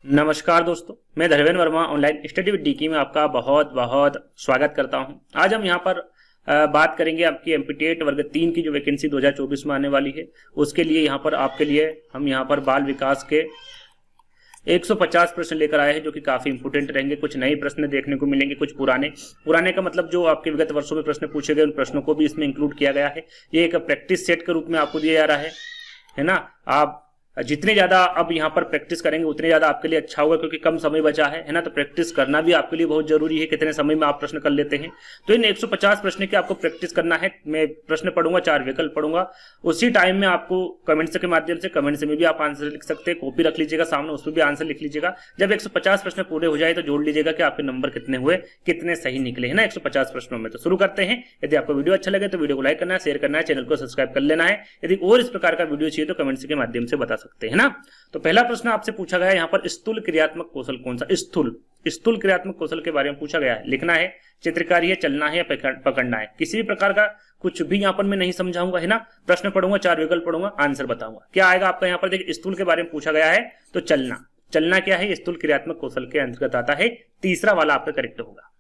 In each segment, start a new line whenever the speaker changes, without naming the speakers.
नमस्कार दोस्तों, मैं Dharmendra Verma online study with Dickie में आपका बहुत बहुत स्वागत करता हूं। आज हम यहां पर बात करेंगे आपकी एमपीटेट वर्ग 3 की जो वैकेंसी 2024 में आने वाली है उसके लिए यहां पर आपके लिए हम यहां पर बाल विकास के 150 प्रश्न लेकर आए हैं जो कि काफी इंपोर्टेंट रहेंगे। कुछ नए प्रश्न देखने को मिलेंगे, कुछ पुराने का मतलब जो आपके विगत वर्षों में प्रश्न पूछे गए उन प्रश्नों को भी इसमें इंक्लूड किया गया है। ये एक प्रैक्टिस सेट के रूप में आपको दिया जा रहा है ना। आप जितने ज्यादा अब यहाँ पर प्रैक्टिस करेंगे उतने ज्यादा आपके लिए अच्छा होगा, क्योंकि कम समय बचा है ना। तो प्रैक्टिस करना भी आपके लिए बहुत जरूरी है, कितने समय में आप प्रश्न कर लेते हैं। तो इन 150 प्रश्न की आपको प्रैक्टिस करना है। मैं प्रश्न पढ़ूंगा, 4 विकल्प पढ़ूंगा, उसी टाइम में आपको कमेंट्स के माध्यम से कमेंट्स में भी आप आंसर लिख सकते हैं। कॉपी रख लीजिएगा सामने, उसमें भी आंसर लिख लीजिएगा। जब 150 प्रश्न पूरे हो जाए तो जोड़ लीजिएगा कि आपके नंबर कितने हुए, कितने सही निकले, है ना 150 प्रश्नों में। तो शुरू करते हैं। यदि आपको वीडियो अच्छा लगे तो वीडियो को लाइक करना है, शेयर करना है, चैनल को सब्सक्राइब कर लेना है। यदि और इस प्रकार का वीडियो चाहिए तो कमेंट्स के माध्यम से बता सकते हैं ना। तो पहला प्रश्न आपसे पूछा गया है यहाँ पर, स्थूल क्रियात्मक कौशल कौन सा? स्थूल क्रियात्मक कौशल के बारे में पूछा गया है। लिखना है, चित्रकारी है, चलना है या पकड़ना है। किसी भी प्रकार का कुछ भी यहाँ पर मैं नहीं समझाऊंगा, है ना। प्रश्न पढ़ूंगा, 4 विकल्प पढ़ूंगा, आंसर बताऊंगा। क्या आएगा आपका यहाँ पर? देखिए, स्थूल के बारे में पूछा गया है तो चलना क्या है? स्थूल क्रियात्मक कौशल के अंतर्गत आता है। तीसरा वाला आपका करेक्ट होगा।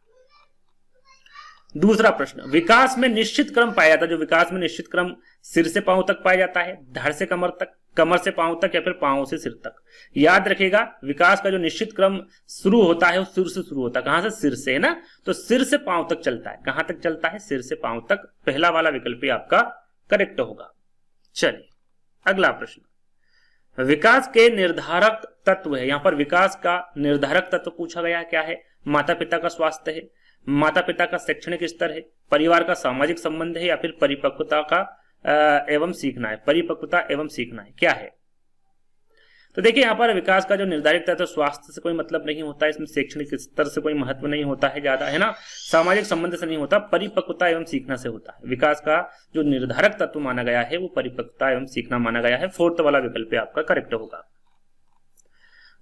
दूसरा प्रश्न, विकास में निश्चित क्रम पाया जाता है। जो विकास में निश्चित क्रम सिर से पांव तक पाया जाता है, धड़ से कमर तक, कमर से पांव तक, या फिर पांव से सिर तक। याद रखिएगा, विकास का जो निश्चित क्रम शुरू होता है वो सिर से शुरू होता है। कहां से? सिर से, है ना। तो सिर से पांव तक चलता है। कहां तक चलता है? सिर से पांव तक। पहला वाला विकल्प आपका करेक्ट होगा। चलिए अगला प्रश्न, विकास के निर्धारक तत्व है। यहां पर विकास का निर्धारक तत्व पूछा गया है। क्या है? माता पिता का स्वास्थ्य है, माता पिता का शैक्षणिक स्तर है, परिवार का सामाजिक संबंध है, या फिर परिपक्वता का एवं सीखना है। परिपक्वता एवं सीखना है, क्या है? तो देखिए, यहां पर विकास का जो निर्धारित तत्व, स्वास्थ्य से कोई मतलब नहीं होता है, इसमें शैक्षणिक स्तर से कोई महत्व नहीं होता है ज्यादा, है ना। सामाजिक संबंध से नहीं होता, परिपक्वता एवं सीखना से होता है। विकास का जो निर्धारक तत्व माना गया है वो परिपक्वता एवं सीखना माना गया है। 4th वाला विकल्प आपका करेक्ट होगा।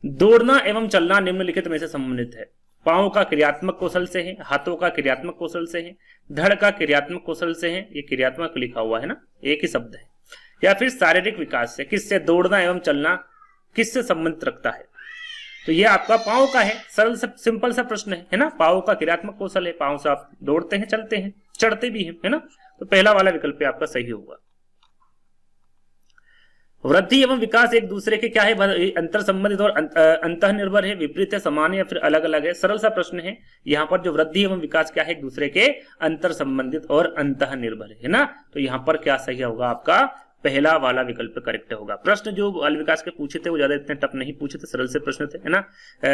दौड़ना एवं चलना निम्नलिखित में से संबंधित है। पांव का क्रियात्मक कौशल से है, हाथों का क्रियात्मक कौशल से है, धड़ का क्रियात्मक कौशल से है। ये क्रियात्मक लिखा हुआ है ना, एक ही शब्द है। या फिर शारीरिक विकास से। किससे? दौड़ना एवं चलना किससे संबंधित रखता है? तो ये आपका पांव का है। सरल सिंपल सा प्रश्न है ना। पांव का क्रियात्मक कौशल है, पांव से आप दौड़ते हैं, चलते हैं, चढ़ते भी हैं, है ना। तो पहला वाला विकल्प आपका सही होगा। वृद्धि एवं विकास एक दूसरे के क्या है? अंतर संबंधित और अंतः निर्भर है, विपरीत है, समान है, या फिर अलग अलग है। सरल सा प्रश्न है। यहाँ पर जो वृद्धि एवं विकास क्या है? एक दूसरे के अंतर संबंधित और अंतः निर्भर है ना। तो यहाँ पर क्या सही होगा आपका? पहला वाला विकल्प करेक्ट होगा। प्रश्न जो बाल विकास के पूछे थे वो ज्यादा इतने टफ नहीं पूछे थे, सरल से प्रश्न थे, है ना।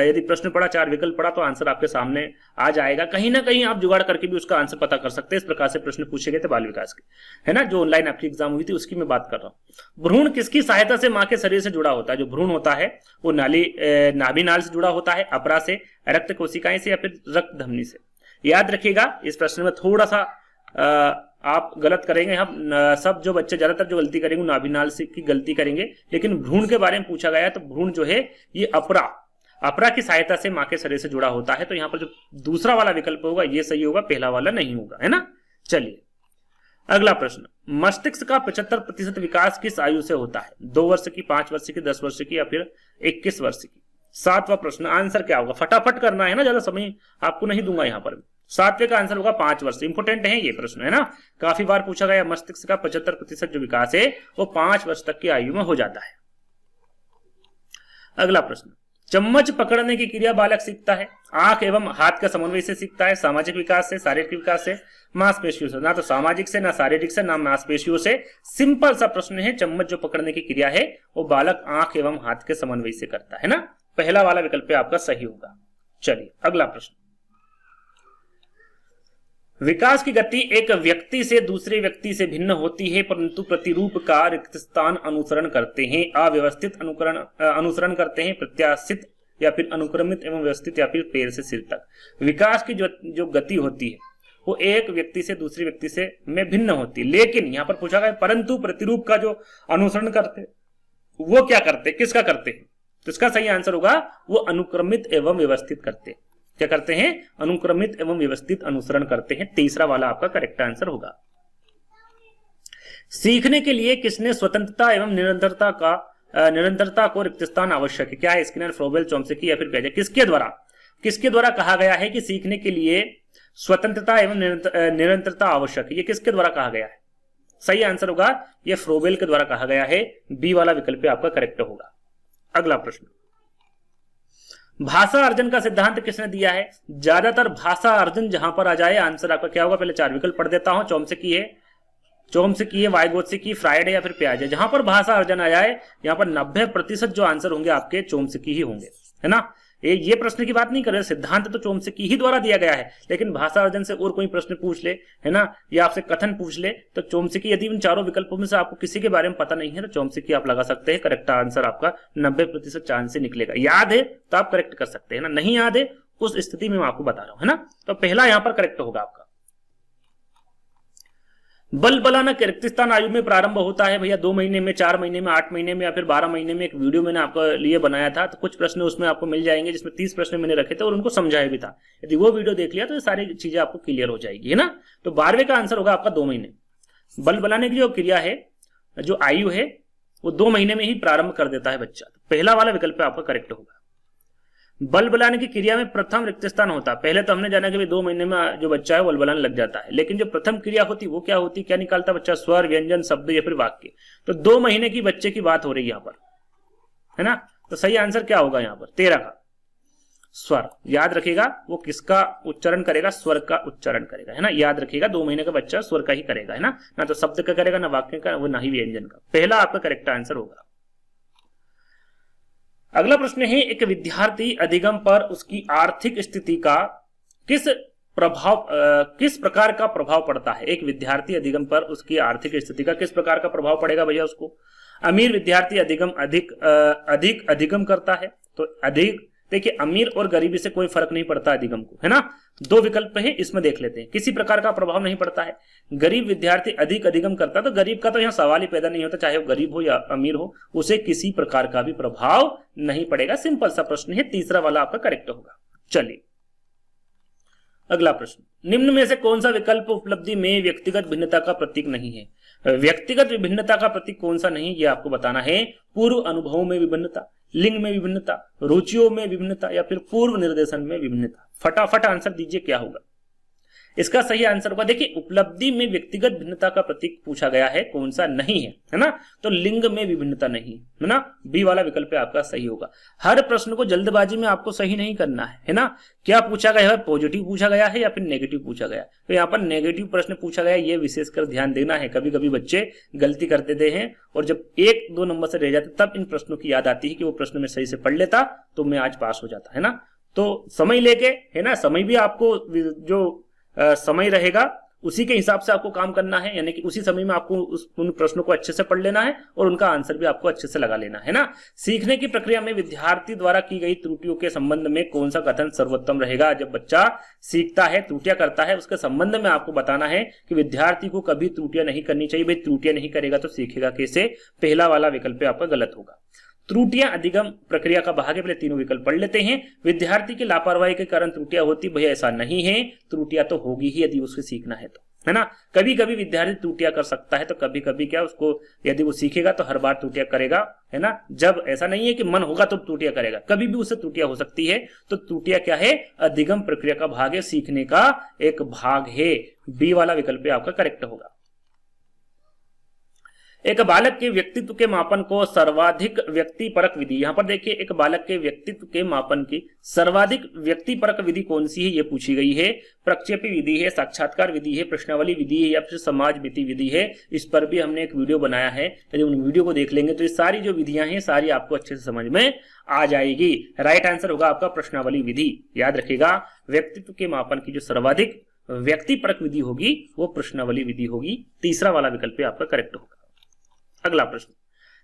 यदि प्रश्न पढ़ा, 4 विकल्प पढ़ा, तो आंसर आपके सामने आ जाएगा। कहीं ना कहीं आप जुगाड़ करके भी उसका आंसर पता कर सकते हैं। इस प्रकार से प्रश्न पूछे गए थे बाल विकास के, है ना। जो ऑनलाइन आपकी एग्जाम हुई थी उसकी मैं बात कर रहा हूँ। भ्रूण किसकी सहायता से माँ के शरीर से जुड़ा होता है? जो भ्रूण होता है वो नाभि नाल से जुड़ा होता है, अपरा से, रक्त कोशिकाएं से, या फिर रक्त धमनी से। याद रखिएगा, इस प्रश्न में थोड़ा सा आप गलत करेंगे। हम सब जो बच्चे ज्यादातर जो गलती करेंगे नाभिनाल से की गलती करेंगे, लेकिन भ्रूण के बारे में पूछा गया है तो भ्रूण जो है ये अपरा की सहायता से मां के शरीर से जुड़ा होता है। तो यहाँ पर जो दूसरा वाला विकल्प होगा ये सही होगा, पहला वाला नहीं होगा, है ना। चलिए अगला प्रश्न, मस्तिष्क का 75% विकास किस आयु से होता है? 2 वर्ष की, 5 वर्ष की, 10 वर्ष की, या फिर 21 वर्ष की। 7वां प्रश्न, आंसर क्या होगा? फटाफट करना है ना, ज्यादा समय आपको नहीं दूंगा यहाँ पर। 7वें का आंसर होगा 5 वर्ष। इंपोर्टेंट है ये प्रश्न, है ना। काफी बार पूछा गया। मस्तिष्क का 75% जो विकास है वो 5 वर्ष तक की आयु में हो जाता है। अगला प्रश्न, चम्मच पकड़ने की क्रिया बालक सीखता है आंख एवं हाथ का समन्वय से सीखता है, सामाजिक विकास से, शारीरिक विकास से, मांसपेशियों से। ना तो सामाजिक से, ना शारीरिक से, ना मांसपेशियों से। सिंपल सा प्रश्न है। चम्मच जो पकड़ने की क्रिया है वो बालक आंख एवं हाथ के समन्वय से करता है ना। पहला वाला विकल्प आपका सही होगा। चलिए अगला प्रश्न, विकास की गति एक व्यक्ति से दूसरे व्यक्ति से भिन्न होती है, परंतु प्रतिरूप का रिक्त स्थान अनुसरण करते हैं, अव्यवस्थित अनुसरण करते हैं, प्रत्याशित या फिर अनुक्रमित एवं व्यवस्थित, या फिर पैर से सिर तक। विकास की जो गति होती है वो एक व्यक्ति से दूसरे व्यक्ति से में भिन्न होती है, लेकिन यहाँ पर पूछा गया परंतु प्रतिरूप का जो अनुसरण करते वो क्या करते, किसका करते हैं? तो इसका सही आंसर होगा वो अनुक्रमित एवं व्यवस्थित करते हैं। क्या करते हैं? अनुक्रमित एवं व्यवस्थित अनुसरण करते हैं। तीसरा वाला आपका करेक्ट आंसर होगा। सीखने के लिए किसने स्वतंत्रता एवं निरंतरता का निरंतरता को रिक्त स्थान आवश्यक है। क्या है? स्किनर, फ्रोबेल, चॉम्स्की या फिर पियाजे। किसके द्वारा कहा गया है कि सीखने के लिए स्वतंत्रता एवं निरंतरता आवश्यक है? ये किसके द्वारा कहा गया है? सही आंसर होगा ये फ्रोबेल के द्वारा कहा गया है। बी वाला विकल्प आपका करेक्ट होगा। अगला प्रश्न, भाषा अर्जन का सिद्धांत किसने दिया है? ज्यादातर भाषा अर्जन जहां पर आ जाए आंसर आपका क्या होगा? पहले 4 विकल्प पढ़ देता हूं। चॉम्स्की है, वाइगोत्स्की, फ्रायड या फिर पियाजे। जहां पर भाषा अर्जन आ जाए यहां पर 90% जो आंसर होंगे आपके चॉम्स्की ही होंगे, है ना। ये प्रश्न की बात नहीं कर रहे, सिद्धांत तो चॉम्स्की ही द्वारा दिया गया है, लेकिन भाषा अर्जन से और कोई प्रश्न पूछ ले, है ना, या आपसे कथन पूछ ले तो चॉम्स्की, यदि इन चारों विकल्पों में से आपको किसी के बारे में पता नहीं है तो चॉम्स्की आप लगा सकते हैं। करेक्ट आंसर आपका 90% चांस से निकलेगा। याद है तो आप करेक्ट कर सकते हैं ना, नहीं याद है उस स्थिति में मैं आपको बता रहा हूं, है ना। तो पहला यहां पर करेक्ट होगा आपका। बलबलाना किर्गिस्तान आयु में प्रारंभ होता है भैया 2 महीने में, 4 महीने में, 8 महीने में या फिर 12 महीने में। एक वीडियो मैंने आपके लिए बनाया था, तो कुछ प्रश्न उसमें आपको मिल जाएंगे जिसमें 30 प्रश्न मैंने रखे थे और उनको समझाया भी था। यदि वो वीडियो देख लिया तो ये सारी चीजें आपको क्लियर हो जाएगी, है ना। तो 12वें का आंसर होगा आपका 2 महीने। बलबलाने की जो क्रिया है, जो आयु है, वो 2 महीने में ही प्रारंभ कर देता है बच्चा। तो पहला वाला विकल्प आपका करेक्ट होगा। बलबलाने की क्रिया में प्रथम रिक्त स्थान होता है। पहले तो हमने जाना कि 2 महीने में जो बच्चा है बलबलाने लग जाता है, लेकिन जो प्रथम क्रिया होती वो क्या होती, क्या निकालता बच्चा? स्वर, व्यंजन, शब्द या फिर वाक्य। तो 2 महीने की बच्चे की बात हो रही है यहाँ पर, है ना। तो सही आंसर क्या होगा यहाँ पर? 13 का स्वर। याद रखिएगा वो किसका उच्चारण करेगा? स्वर का उच्चारण करेगा, है ना। याद रखिएगा 2 महीने का बच्चा स्वर का ही करेगा, है ना तो शब्द का करेगा, ना वाक्य का, वो ना ही व्यंजन का। पहला आपका करेक्ट आंसर होगा। अगला प्रश्न है, एक विद्यार्थी अधिगम पर उसकी आर्थिक स्थिति का किस प्रकार का प्रभाव पड़ता है? एक विद्यार्थी अधिगम पर उसकी आर्थिक स्थिति का किस प्रकार का प्रभाव पड़ेगा भैया उसको? अमीर विद्यार्थी अधिक अधिगम करता है तो अधिक, देखिए अमीर और गरीबी से कोई फर्क नहीं पड़ता अधिगम को, है ना। 2 विकल्प है, इसमें देख लेते हैं। किसी प्रकार का प्रभाव नहीं पड़ता है। गरीब विद्यार्थी अधिक अधिगम करता है तो गरीब का तो यहाँ सवाल ही पैदा नहीं होता, चाहे वो गरीब हो या अमीर हो, उसे किसी प्रकार का भी प्रभाव नहीं पड़ेगा। सिंपल सा प्रश्न है, तीसरा वाला आपका करेक्ट होगा। चलिए अगला प्रश्न, निम्न में से कौन सा विकल्प उपलब्धि में व्यक्तिगत भिन्नता का प्रतीक नहीं है? व्यक्तिगत विभिन्नता का प्रतीक कौन सा नहीं, ये आपको बताना है। पूर्व अनुभवों में विभिन्नता, लिंग में विभिन्नता, रुचियों में विभिन्नता या फिर पूर्व निर्देशन में विभिन्नता। फटाफट आंसर दीजिए क्या होगा इसका? सही आंसर होगा, देखिए उपलब्धि में व्यक्तिगत भिन्नता का प्रतीक पूछा गया है, कौन सा नहीं है ना। तो लिंग में विभिन्नता नहीं, है ना। बी वाला विकल्प आपका सही होगा। हर प्रश्न को जल्दबाजी में आपको सही नहीं करना है ना। क्या पूछा गया है? पॉजिटिव पूछा गया है या फिर नेगेटिव पूछा गया? तो यहाँ पर नेगेटिव प्रश्न पूछा गया है, ये विशेषकर ध्यान देना है। कभी कभी बच्चे गलती कर देते हैं और जब 1-2 नंबर से रह जाते तब इन प्रश्नों की याद आती है कि वो प्रश्न में सही से पढ़ लेता तो मैं आज पास हो जाता, है ना। तो समय लेके, है ना, समय भी आपको जो समय रहेगा उसी के हिसाब से आपको काम करना है, यानी कि उसी समय में आपको उन प्रश्नों को अच्छे से पढ़ लेना है और उनका आंसर भी आपको अच्छे से लगा लेना है ना। सीखने की प्रक्रिया में विद्यार्थी द्वारा की गई त्रुटियों के संबंध में कौन सा कथन सर्वोत्तम रहेगा? जब बच्चा सीखता है, त्रुटियां करता है, उसके संबंध में आपको बताना है कि विद्यार्थी को कभी त्रुटियां नहीं करनी चाहिए। भाई त्रुटियां नहीं करेगा तो सीखेगा कैसे? पहला वाला विकल्प आपका गलत होगा। त्रुटियां अधिगम प्रक्रिया का भाग है। पहले तीनों विकल्प पढ़ लेते हैं। विद्यार्थी की लापरवाही के कारण त्रुटियां होती, भैया ऐसा नहीं है, त्रुटियां तो होगी ही यदि उसको सीखना है तो, है ना। कभी कभी विद्यार्थी त्रुटियां कर सकता है तो कभी कभी क्या उसको, यदि वो सीखेगा तो हर बार त्रुटियां करेगा, है ना। जब ऐसा नहीं है कि मन होगा तो त्रुटियां करेगा, कभी भी उससे त्रुटियां हो सकती है। तो त्रुटियां क्या है? अधिगम प्रक्रिया का भाग है, सीखने का एक भाग है। बी वाला विकल्प आपका करेक्ट होगा। एक बालक के व्यक्तित्व के मापन को सर्वाधिक व्यक्तिपरक विधि, यहां पर देखिए एक बालक के व्यक्तित्व के मापन की सर्वाधिक व्यक्तिपरक विधि कौन सी है ये पूछी गई है। प्रक्षेपी विधि है, साक्षात्कार विधि है, प्रश्नावली विधि है या फिर समाज मिति विधि है। इस पर भी हमने एक वीडियो बनाया है, यदि उन वीडियो को देख लेंगे तो ये सारी जो विधियां हैं सारी आपको अच्छे से समझ में आ जाएगी। राइट आंसर होगा आपका प्रश्नावली विधि। याद रखिएगा व्यक्तित्व के मापन की जो सर्वाधिक व्यक्तिपरक विधि होगी वो प्रश्नावली विधि होगी। तीसरा वाला विकल्प आपका करेक्ट होगा। अगला प्रश्न,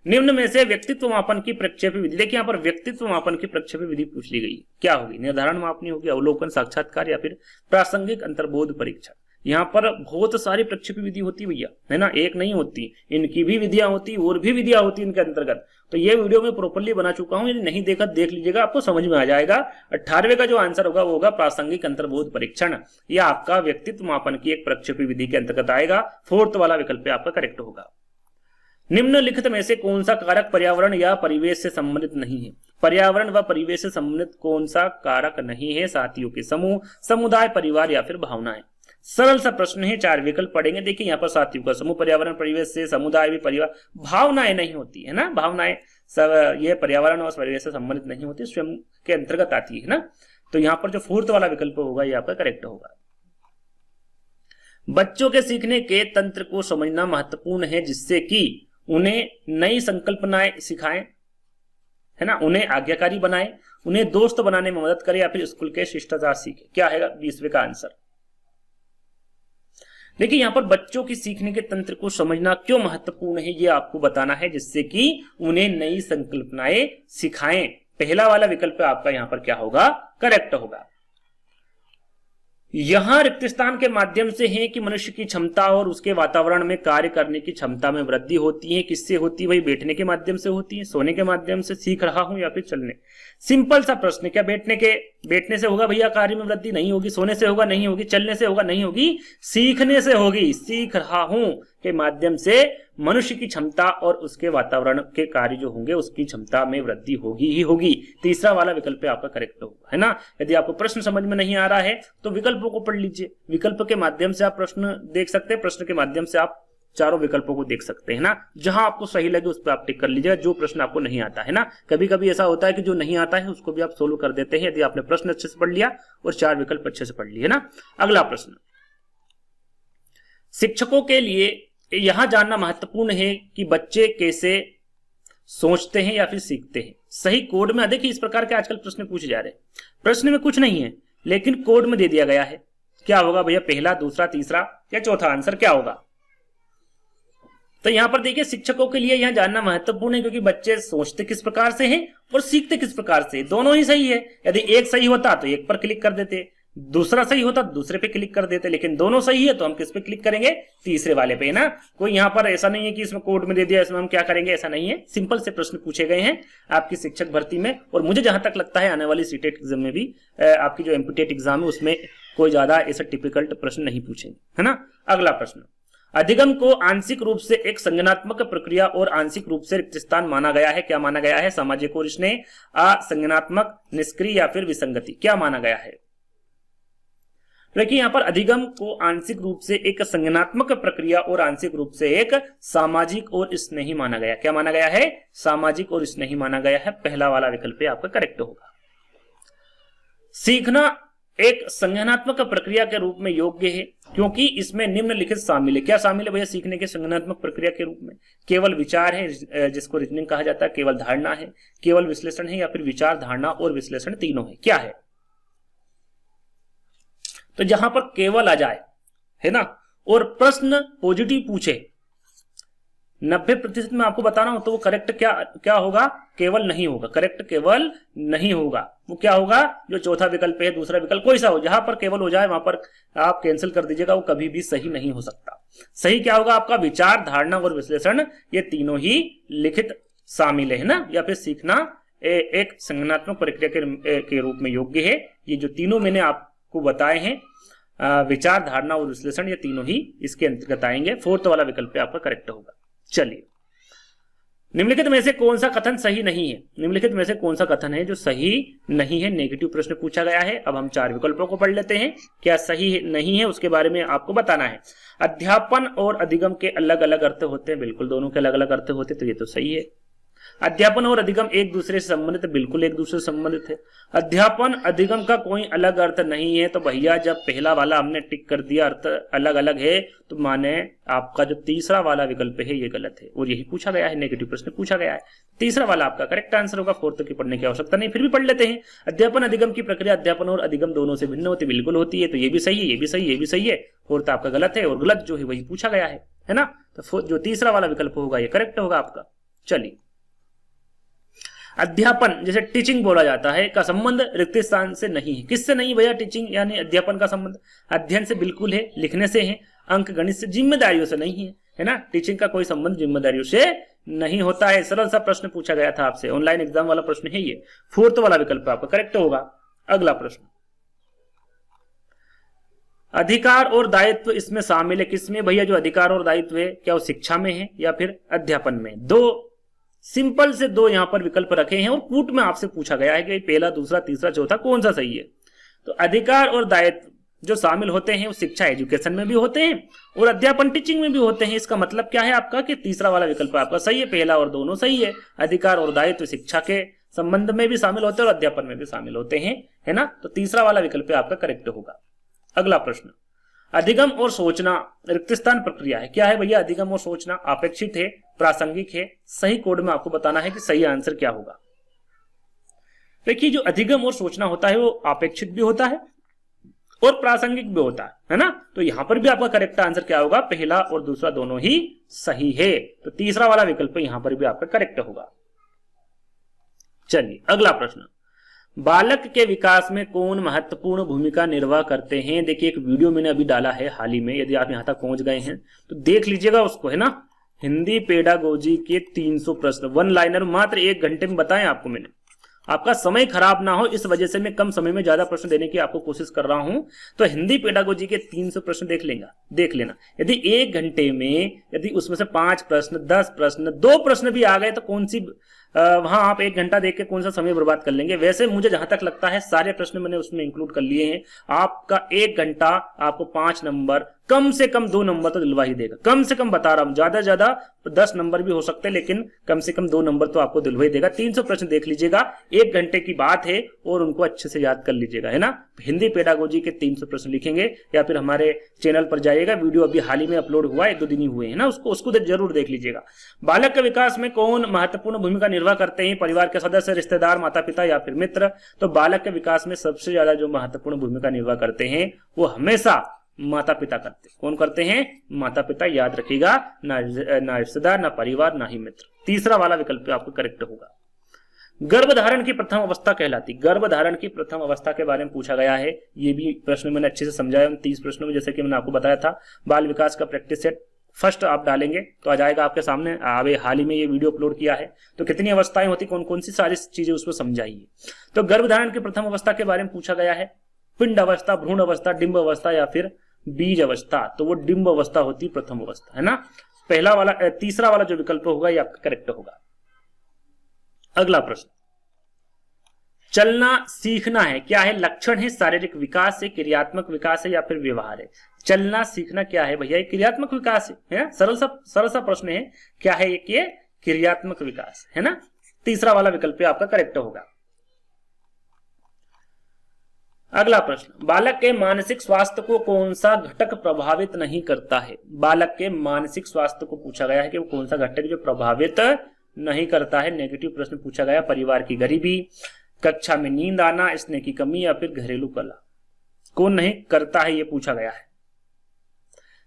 निम्न में से व्यक्तित्व मापन की प्रक्षेपी विधि, देखिए यहाँ पर व्यक्तित्व मापन की प्रक्षेपी विधि पूछ ली गई, क्या होगी? निर्धारण मापनी होगी, अवलोकन, साक्षात्कार या फिर प्रासंगिक अंतर्बोध परीक्षण। यहाँ पर बहुत सारी प्रक्षेपी विधि होती भैया, है ना, एक नहीं होती, इनकी भी विधियां होती और भी विधियां होती इनके अंतर्गत। तो ये वीडियो में प्रॉपर्ली बना चुका हूं, यदि नहीं देखा देख लीजिएगा, आपको समझ में आ जाएगा। 18वें का जो आंसर होगा वो होगा प्रासंगिक अंतर्बोध परीक्षण। यह आपका व्यक्तित्व मापन की एक प्रक्षेपी विधि के अंतर्गत आएगा। 4th वाला विकल्प आपका करेक्ट होगा। निम्नलिखित में से कौन सा कारक पर्यावरण या परिवेश से संबंधित नहीं है? पर्यावरण व परिवेश से संबंधित कौन सा कारक नहीं है? साथियों के समूह, समुदाय, परिवार या फिर भावनाएं। सरल सा प्रश्न है, 4 विकल्प पढ़ेंगे। देखिए यहाँ पर साथियों का समूह, पर्यावरण, परिवेश से, समुदाय भी, परिवार, भावनाएं नहीं होती है ना। भावनाएं सब ये पर्यावरण और परिवेश से संबंधित नहीं होती, स्वयं के अंतर्गत आती है ना। तो यहाँ पर जो 4th वाला विकल्प होगा ये आपका करेक्ट होगा। बच्चों के सीखने के तंत्र को समझना महत्वपूर्ण है, जिससे कि उन्हें नई संकल्पनाएं सिखाएं, है ना, उन्हें आज्ञाकारी बनाए, उन्हें दोस्त बनाने में मदद करे या फिर स्कूल के शिष्टाचार सीखे। क्या है 20वें का आंसर? देखिए यहाँ पर बच्चों की सीखने के तंत्र को समझना क्यों महत्वपूर्ण है ये आपको बताना है, जिससे कि उन्हें नई संकल्पनाएं सिखाएं। पहला वाला विकल्प आपका यहाँ पर क्या होगा? करेक्ट होगा। यहां रिक्त स्थान के माध्यम से है कि मनुष्य की क्षमता और उसके वातावरण में कार्य करने की क्षमता में वृद्धि होती है। किससे होती है भाई? बैठने के माध्यम से होती है, सोने के माध्यम से, सीख रहा हूं या फिर चलने। सिंपल सा प्रश्न, क्या बैठने से होगा भैया कार्य में वृद्धि? नहीं होगी। सोने से होगा? नहीं होगी। चलने से होगा? नहीं होगी। सीखने से होगी। सीख रहा हूं के माध्यम से मनुष्य की क्षमता और उसके वातावरण के कार्य जो होंगे उसकी क्षमता में वृद्धि होगी ही होगी। तीसरा वाला विकल्प आपका करेक्ट होगा, है ना। यदि आपको प्रश्न समझ में नहीं आ रहा है तो विकल्पों को पढ़ लीजिए। विकल्प के माध्यम से आप प्रश्न देख सकते हैं, प्रश्न के माध्यम से आप चारों विकल्पों को देख सकते हैं ना। जहां आपको सही लगे उस पर आप टिक कर लीजिएगा, जो प्रश्न आपको नहीं आता है ना। कभी कभी ऐसा होता है कि जो नहीं आता है उसको भी आप सोल्व कर देते हैं, यदि आपने प्रश्न अच्छे से पढ़ लिया और 4 विकल्प अच्छे से पढ़ लिए ना। अगला प्रश्न, शिक्षकों के लिए यहां जानना महत्वपूर्ण है कि बच्चे कैसे सोचते हैं या फिर सीखते हैं। सही कोड में, देखिए इस प्रकार के आजकल प्रश्न पूछे जा रहे हैं। प्रश्न में कुछ नहीं है लेकिन कोड में दे दिया गया है। क्या होगा भैया? पहला, दूसरा, तीसरा या चौथा आंसर क्या होगा? तो यहां पर देखिए शिक्षकों के लिए यहां जानना महत्वपूर्ण है क्योंकि बच्चे सोचते किस प्रकार से हैं और सीखते किस प्रकार से। दोनों ही सही है। यदि एक सही होता तो एक पर क्लिक कर देते, दूसरा सही होता तो दूसरे पे क्लिक कर देते, लेकिन दोनों सही है तो हम किस पे क्लिक करेंगे? तीसरे वाले पे ना। कोई यहाँ पर ऐसा नहीं है कि इसमें कोड में दे दिया इसमें हम क्या करेंगे, ऐसा नहीं है। सिंपल से प्रश्न पूछे गए हैं आपकी शिक्षक भर्ती में, और मुझे जहां तक लगता है आने वाली सीटेट एग्जाम में भी आपकी जो एमपीटेट एग्जाम है उसमें कोई ज्यादा ऐसा टिपिकल प्रश्न नहीं पूछेंगे, है ना। अगला प्रश्न, अधिगम को आंशिक रूप से एक संज्ञानात्मक प्रक्रिया और आंशिक रूप से रिक्त स्थान माना गया है। क्या माना गया है? सामाजिक और स्नेह, असंज्ञानात्मक, निष्क्रिय या फिर विसंगति। क्या माना गया है? देखिए यहां पर अधिगम को आंशिक रूप से एक संज्ञानात्मक प्रक्रिया और आंशिक रूप से एक सामाजिक और स्नेही माना गया। क्या माना गया है? सामाजिक और स्नेही माना गया है। पहला वाला विकल्प आपका करेक्ट होगा। सीखना एक संज्ञानात्मक प्रक्रिया के रूप में योग्य है क्योंकि इसमें निम्नलिखित शामिल है। क्या शामिल है भैया सीखने के संज्ञानात्मक प्रक्रिया के रूप में? केवल विचार है जिसको रीजनिंग कहा जाता है, केवल धारणा है, केवल विश्लेषण है या फिर विचार, धारणा और विश्लेषण तीनों है। क्या है? तो जहां पर केवल आ जाए, है ना, और प्रश्न पॉजिटिव पूछे 90% में आपको बताना हो तो वो करेक्ट क्या होगा? केवल नहीं होगा। करेक्ट केवल नहीं होगा। वो क्या होगा? जो चौथा विकल्प है, दूसरा विकल्प, कोई सा हो, जहां पर केवल हो जाए वहां पर आप कैंसिल कर दीजिएगा, वो कभी भी सही नहीं हो सकता। सही क्या होगा आपका? विचार, धारणा और विश्लेषण, ये तीनों ही लिखित शामिल है ना। या फिर सीखना एक संज्ञानात्मक प्रक्रिया के रूप में योग्य है। ये जो तीनों मैंने आपको बताए हैं, विचार, धारणा और विश्लेषण, ये तीनों ही इसके अंतर्गत आएंगे। 4th वाला विकल्प आपका करेक्ट होगा। चलिए, निम्नलिखित में से कौन सा कथन सही नहीं है? निम्नलिखित में से कौन सा कथन है जो सही नहीं है? नेगेटिव प्रश्न पूछा गया है। अब हम 4 विकल्पों को पढ़ लेते हैं। क्या सही नहीं है उसके बारे में आपको बताना है। अध्यापन और अधिगम के अलग अलग अर्थ होते हैं। बिल्कुल दोनों के अलग अलग अर्थ होते हैं, तो ये तो सही है। अध्यापन और अधिगम एक दूसरे से संबंधित, बिल्कुल एक दूसरे से संबंधित है। अध्यापन अधिगम का कोई अलग अर्थ नहीं है। तो भैया जब पहला वाला हमने टिक कर दिया अर्थ अलग अलग है तो माने आपका जो तीसरा वाला विकल्प है ये गलत है, और यही पूछा गया है, नेगेटिव प्रश्न पूछा गया है। तीसरा वाला आपका करेक्ट आंसर होगा। 4th की पढ़ने की आवश्यकता नहीं, फिर भी पढ़ लेते हैं। अध्यापन अधिगम की प्रक्रिया अध्यापन और अधिगम दोनों से भिन्न होती, बिल्कुल होती है। तो ये भी सही है, ये भी सही है, ये भी सही है। 4th आपका गलत है, और गलत जो है वही पूछा गया है ना। तो जो तीसरा वाला विकल्प होगा ये करेक्ट होगा आपका। चलिए, अध्यापन जैसे टीचिंग बोला जाता है का संबंध रिक्त स्थान से नहीं है। किससे नहीं भैया? टीचिंग यानी अध्यापन का संबंध अध्ययन से बिल्कुल है, लिखने से है, अंक गणित से, जिम्मेदारियों से नहीं है ना। टीचिंग का कोई संबंध जिम्मेदारियों से नहीं होता है। सरल सा प्रश्न पूछा गया था आपसे, ऑनलाइन एग्जाम वाला प्रश्न है ये। 4th वाला विकल्प आपका करेक्ट होगा। अगला प्रश्न, अधिकार और दायित्व इसमें शामिल है, किसमें भैया? जो अधिकार और दायित्व है क्या वो शिक्षा में है या फिर अध्यापन में? दो सिंपल से दो यहां पर विकल्प रखे हैं और कूट में आपसे पूछा गया है कि पहला, दूसरा, तीसरा, चौथा कौन सा सही है। तो अधिकार और दायित्व जो शामिल होते हैं वो शिक्षा एजुकेशन में भी होते हैं और अध्यापन टीचिंग में भी होते हैं। इसका मतलब क्या है आपका कि तीसरा वाला विकल्प आपका सही है, पहला और दोनों सही है। अधिकार और दायित्व शिक्षा के संबंध में भी शामिल होते हैं और अध्यापन में भी शामिल होते हैं, है ना। तो तीसरा वाला विकल्प आपका करेक्ट होगा। अगला प्रश्न, अधिगम और सोचना रिक्त स्थान प्रक्रिया है। क्या है भैया? अधिगम और सोचना अपेक्षित है, प्रासंगिक है, सही कोड में आपको बताना है कि सही आंसर क्या होगा। देखिए जो अधिगम और सोचना होता है वो अपेक्षित भी होता है और प्रासंगिक भी होता है ना। तो यहां पर भी आपका करेक्ट आंसर क्या होगा? पहला और दूसरा दोनों ही सही है। तो तीसरा वाला विकल्प यहां पर भी आपका करेक्ट होगा। चलिए अगला प्रश्न, बालक के विकास में कौन महत्वपूर्ण भूमिका निर्वाह करते हैं? देखिए एक वीडियो मैंने अभी डाला है हाल ही में, यदि आप यहां तक पहुंच गए हैं तो देख लीजिएगा उसको, है ना। हिंदी पेडागोजी के 300 प्रश्न, वन लाइनर, मात्र 1 घंटे में बताएं आपको मैंने। आपका समय खराब ना हो इस वजह से मैं कम समय में ज्यादा प्रश्न देने की आपको कोशिश कर रहा हूं। तो हिंदी पेडागोजी के 300 प्रश्न देख लेना। यदि 1 घंटे में यदि उसमें से 5 प्रश्न, 10 प्रश्न, 2 प्रश्न भी आ गए तो कौन सी वहां आप 1 घंटा देख के कौन सा समय बर्बाद कर लेंगे। वैसे मुझे जहां तक लगता है सारे प्रश्न मैंने उसमें इंक्लूड कर लिए हैं। आपका 1 घंटा आपको 5 नंबर, कम से कम 2 नंबर तो दिलवा ही देगा। कम से कम बता रहा हूं, ज्यादा ज्यादा 10 नंबर भी हो सकते हैं, लेकिन कम से कम 2 नंबर तो आपको दिलवा ही देगा। 300 प्रश्न देख लीजिएगा, 1 घंटे की बात है और उनको अच्छे से याद कर लीजिएगा, है ना। हिंदी पेडागोजी के 300 प्रश्न लिखेंगे या फिर हमारे चैनल पर जाइएगा, वीडियो अभी हाल ही में अपलोड हुआ, 1-2 दिन ही हुए हैं ना, उसको जरूर देख लीजिएगा। बालक के विकास में कौन महत्वपूर्ण भूमिका निर्वाह करते हैं? परिवार के सदस्य, रिश्तेदार, माता पिता या फिर मित्र? तो बालक के विकास में सबसे ज्यादा जो महत्वपूर्ण भूमिका निर्वाह करते हैं वो हमेशा माता पिता करते हैं। कौन करते हैं? माता पिता। याद रखिएगा, ना रिश्तेदार, ना परिवार, ना ही मित्र। तीसरा वाला विकल्प आपको करेक्ट होगा। गर्भधारण की प्रथम अवस्था कहलाती। गर्भधारण की प्रथम अवस्था के बारे में पूछा गया है, ये भी प्रश्न मैंने अच्छे से समझाया 30 प्रश्नों में, जैसे कि मैंने आपको बताया था। बाल विकास का प्रैक्टिस सेट फर्स्ट आप डालेंगे तो आ जाएगा आपके सामने। अभी हाल ही में ये वीडियो अपलोड किया है, तो कितनी अवस्थाएं होती, कौन कौन सी सारी चीजें उसमें समझाइए। तो गर्भधारण की प्रथम अवस्था के बारे में पूछा गया है, पिंड अवस्था, भ्रूण अवस्था, डिंब अवस्था या फिर बीज अवस्था। तो वो डिंब अवस्था होती है, प्रथम अवस्था, है ना। पहला वाला, तीसरा वाला जो विकल्प होगा ये आपका करेक्ट होगा। अगला प्रश्न, चलना सीखना है, क्या है? लक्षण है, शारीरिक विकास है, क्रियात्मक विकास है या फिर व्यवहार है? चलना सीखना क्या है भैया? क्रियात्मक विकास है। सरल सा प्रश्न है, क्या है ये? क्रियात्मक विकास, है ना। तीसरा वाला विकल्प आपका करेक्ट होगा। अगला प्रश्न, बालक के मानसिक स्वास्थ्य को कौन सा घटक प्रभावित नहीं करता है? बालक के मानसिक स्वास्थ्य को पूछा गया है कि वो कौन सा घटक जो प्रभावित नहीं करता है। नेगेटिव प्रश्न पूछा गया, परिवार की गरीबी, कक्षा में नींद आना, स्नेह की कमी या फिर घरेलू कलह। कौन नहीं करता है ये पूछा गया है।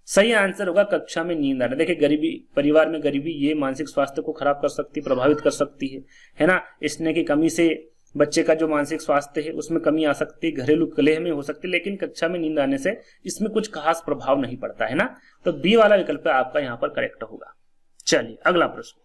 सही आंसर होगा कक्षा में नींद आना। देखिए गरीबी, परिवार में गरीबी ये मानसिक स्वास्थ्य को खराब कर सकती, प्रभावित कर सकती है ना। स्नेह की कमी से बच्चे का जो मानसिक स्वास्थ्य है उसमें कमी आ सकती है, घरेलू कलह में हो सकती है, लेकिन कक्षा में नींद आने से इसमें कुछ खास प्रभाव नहीं पड़ता, है ना। तो बी वाला विकल्प आपका यहाँ पर करेक्ट होगा। चलिए अगला प्रश्न,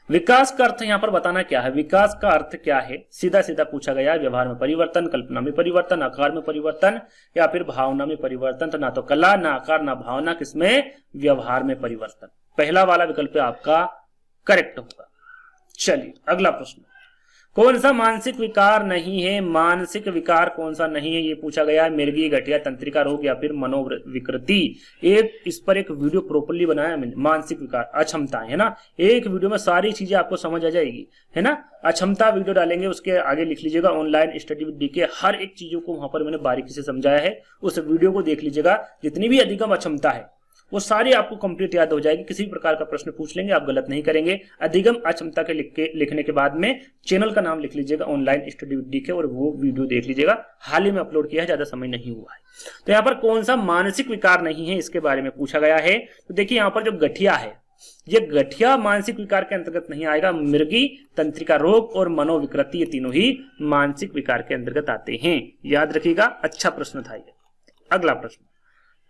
विकास का अर्थ यहां पर बताना क्या है? विकास का अर्थ क्या है? सीधा सीधा पूछा गया है। व्यवहार में परिवर्तन, कल्पना में परिवर्तन, आकार में परिवर्तन या फिर भावना में परिवर्तन। तो ना तो कला, ना आकार, ना भावना, किसमें? व्यवहार में परिवर्तन। पहला वाला विकल्प आपका करेक्ट होगा। चलिए अगला प्रश्न, कौन सा मानसिक विकार नहीं है? मानसिक विकार कौन सा नहीं है ये पूछा गया है। मिर्गी, गठिया, तंत्रिका रोग या फिर मनोविकृति। इस पर एक वीडियो प्रॉपर्ली बनाया मैंने। मानसिक विकार, अक्षमताएं, है ना। एक वीडियो में सारी चीजें आपको समझ आ जाएगी, है ना। अक्षमता वीडियो डालेंगे, उसके आगे लिख लीजिएगा ऑनलाइन स्टडी विद डीके। हर एक चीजों को वहां पर मैंने बारीकी से समझाया है, उस वीडियो को देख लीजिएगा। जितनी भी अधिगम अक्षमता है वो सारी आपको कंप्लीट याद हो जाएगी। किसी भी प्रकार का प्रश्न पूछ लेंगे आप गलत नहीं करेंगे। अधिगम अक्षमता के लिखने के बाद में चैनल का नाम लिख लीजिएगा ऑनलाइन स्टडी विद डीके और वो वीडियो देख लीजिएगा। हाल ही में अपलोड किया है, ज्यादा समय नहीं हुआ है। तो यहाँ पर कौन सा मानसिक विकार नहीं है इसके बारे में पूछा गया है। तो देखिए यहाँ पर जो गठिया है, ये गठिया मानसिक विकार के अंतर्गत नहीं आएगा। मिर्गी, तंत्रिका रोग और मनोविकृति ये तीनों ही मानसिक विकार के अंतर्गत आते हैं। याद रखिएगा, अच्छा प्रश्न था ये। अगला प्रश्न,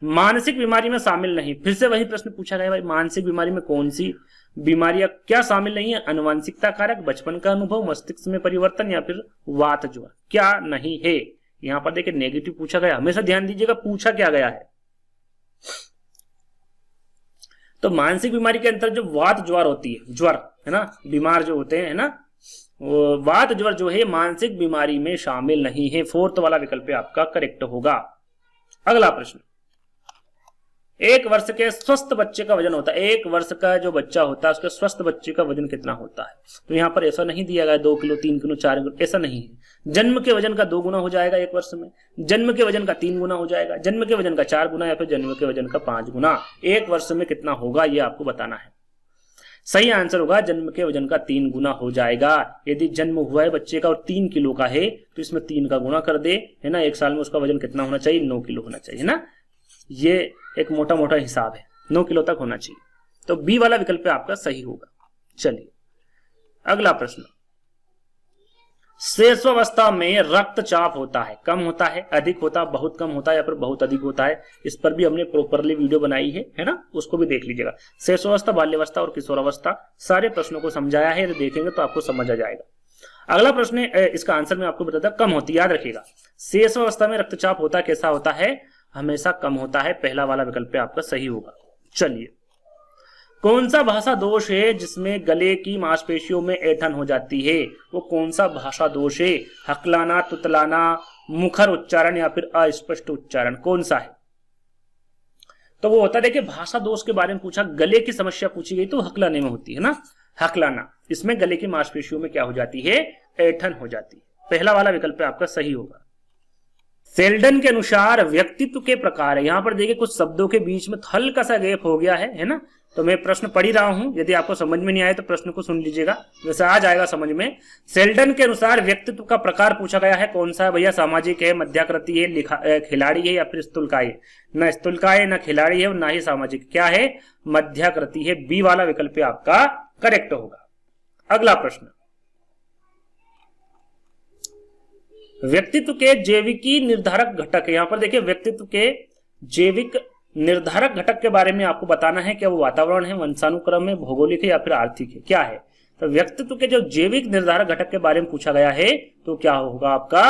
मानसिक बीमारी में शामिल नहीं। फिर से वही प्रश्न पूछा गया भाई, मानसिक बीमारी में कौन सी बीमारियां क्या शामिल नहीं है? अनुवांशिकता कारक, बचपन का अनुभव, मस्तिष्क में परिवर्तन या फिर वात ज्वर। क्या नहीं है यहां पर देखिए नेगेटिव पूछा गया, हमेशा ध्यान दीजिएगा पूछा क्या गया है। तो मानसिक बीमारी के अंतर जो वात ज्वर होती है, ज्वर है ना, बीमार जो होते हैं ना, वो वात ज्वर जो है मानसिक बीमारी में शामिल नहीं है। फोर्थ वाला विकल्प आपका करेक्ट होगा। अगला प्रश्न, 1 वर्ष के स्वस्थ बच्चे का वजन होता है, 1 वर्ष का जो बच्चा होता है उसके स्वस्थ बच्चे का वजन कितना होता है। तो यहाँ पर ऐसा नहीं दिया गया 2 किलो 3 किलो 4 किलो, ऐसा नहीं है। जन्म के वजन का 2 गुना हो जाएगा 1 वर्ष में, जन्म के वजन का 3 गुना हो जाएगा, जन्म के वजन का 4 गुना, या फिर जन्म के वजन का 5 गुना। 1 वर्ष में कितना होगा ये आपको बताना है। सही आंसर होगा जन्म के वजन का 3 गुना हो जाएगा। यदि जन्म हुआ है बच्चे का और 3 किलो का है तो इसमें 3 का गुना कर दे, है ना। 1 साल में उसका वजन कितना होना चाहिए, 9 किलो होना चाहिए ना। ये एक मोटा मोटा हिसाब है, 9 किलो तक होना चाहिए। तो बी वाला विकल्प आपका सही होगा। चलिए अगला प्रश्न, शेषावस्था में रक्तचाप होता है, कम होता है, अधिक होता है, बहुत कम होता है, या फिर बहुत अधिक होता है। इस पर भी हमने प्रॉपरली वीडियो बनाई है ना, उसको भी देख लीजिएगा। शेषावस्था, बाल्यावस्था और किशोरावस्था, सारे प्रश्नों को समझाया है, देखेंगे तो आपको समझ आ जाएगा। अगला प्रश्न है, इसका आंसर मैं आपको बताता, कम होती, याद रखिएगा। शेषावस्था में रक्तचाप होता है, कैसा होता है, हमेशा कम होता है। पहला वाला विकल्प आपका सही होगा। चलिए, कौन सा भाषा दोष है जिसमें गले की मांसपेशियों में ऐंठन हो जाती है, वो कौन सा भाषा दोष है। हकलाना, तुतलाना, मुखर उच्चारण या फिर अस्पष्ट उच्चारण, कौन सा है। तो वो होता है, देखिए भाषा दोष के बारे में पूछा, गले की समस्या पूछी गई तो हकलाने में होती है ना, हकलाना। इसमें गले की मांसपेशियों में क्या हो जाती है, ऐंठन हो जाती है। पहला वाला विकल्प आपका सही होगा। सेल्डन के अनुसार व्यक्तित्व के प्रकार है। यहां पर देखिए कुछ शब्दों के बीच में हल्का सा गैप हो गया है ना। तो मैं प्रश्न पढ़ ही रहा हूं, यदि आपको समझ में नहीं आए तो प्रश्न को सुन लीजिएगा, वैसे आ जाएगा समझ में। सेल्डन के अनुसार व्यक्तित्व का प्रकार पूछा गया है, कौन सा है भैया, सामाजिक है, मध्याकृति है, खिलाड़ी है, या फिर स्थूलकाय है। न स्थूलकाय है, न खिलाड़ी है, और ना ही सामाजिक, क्या है, मध्याकृति है। बी वाला विकल्प आपका करेक्ट होगा। अगला प्रश्न, व्यक्तित्व के जैविकी निर्धारक घटक है। यहां पर देखिए व्यक्तित्व के जैविक निर्धारक घटक के बारे में आपको बताना है, क्या वो वातावरण है, वंशानुक्रम है, भौगोलिक है, या फिर आर्थिक है, क्या है। तो व्यक्तित्व के जो जैविक निर्धारक घटक के बारे में पूछा गया है तो क्या होगा आपका,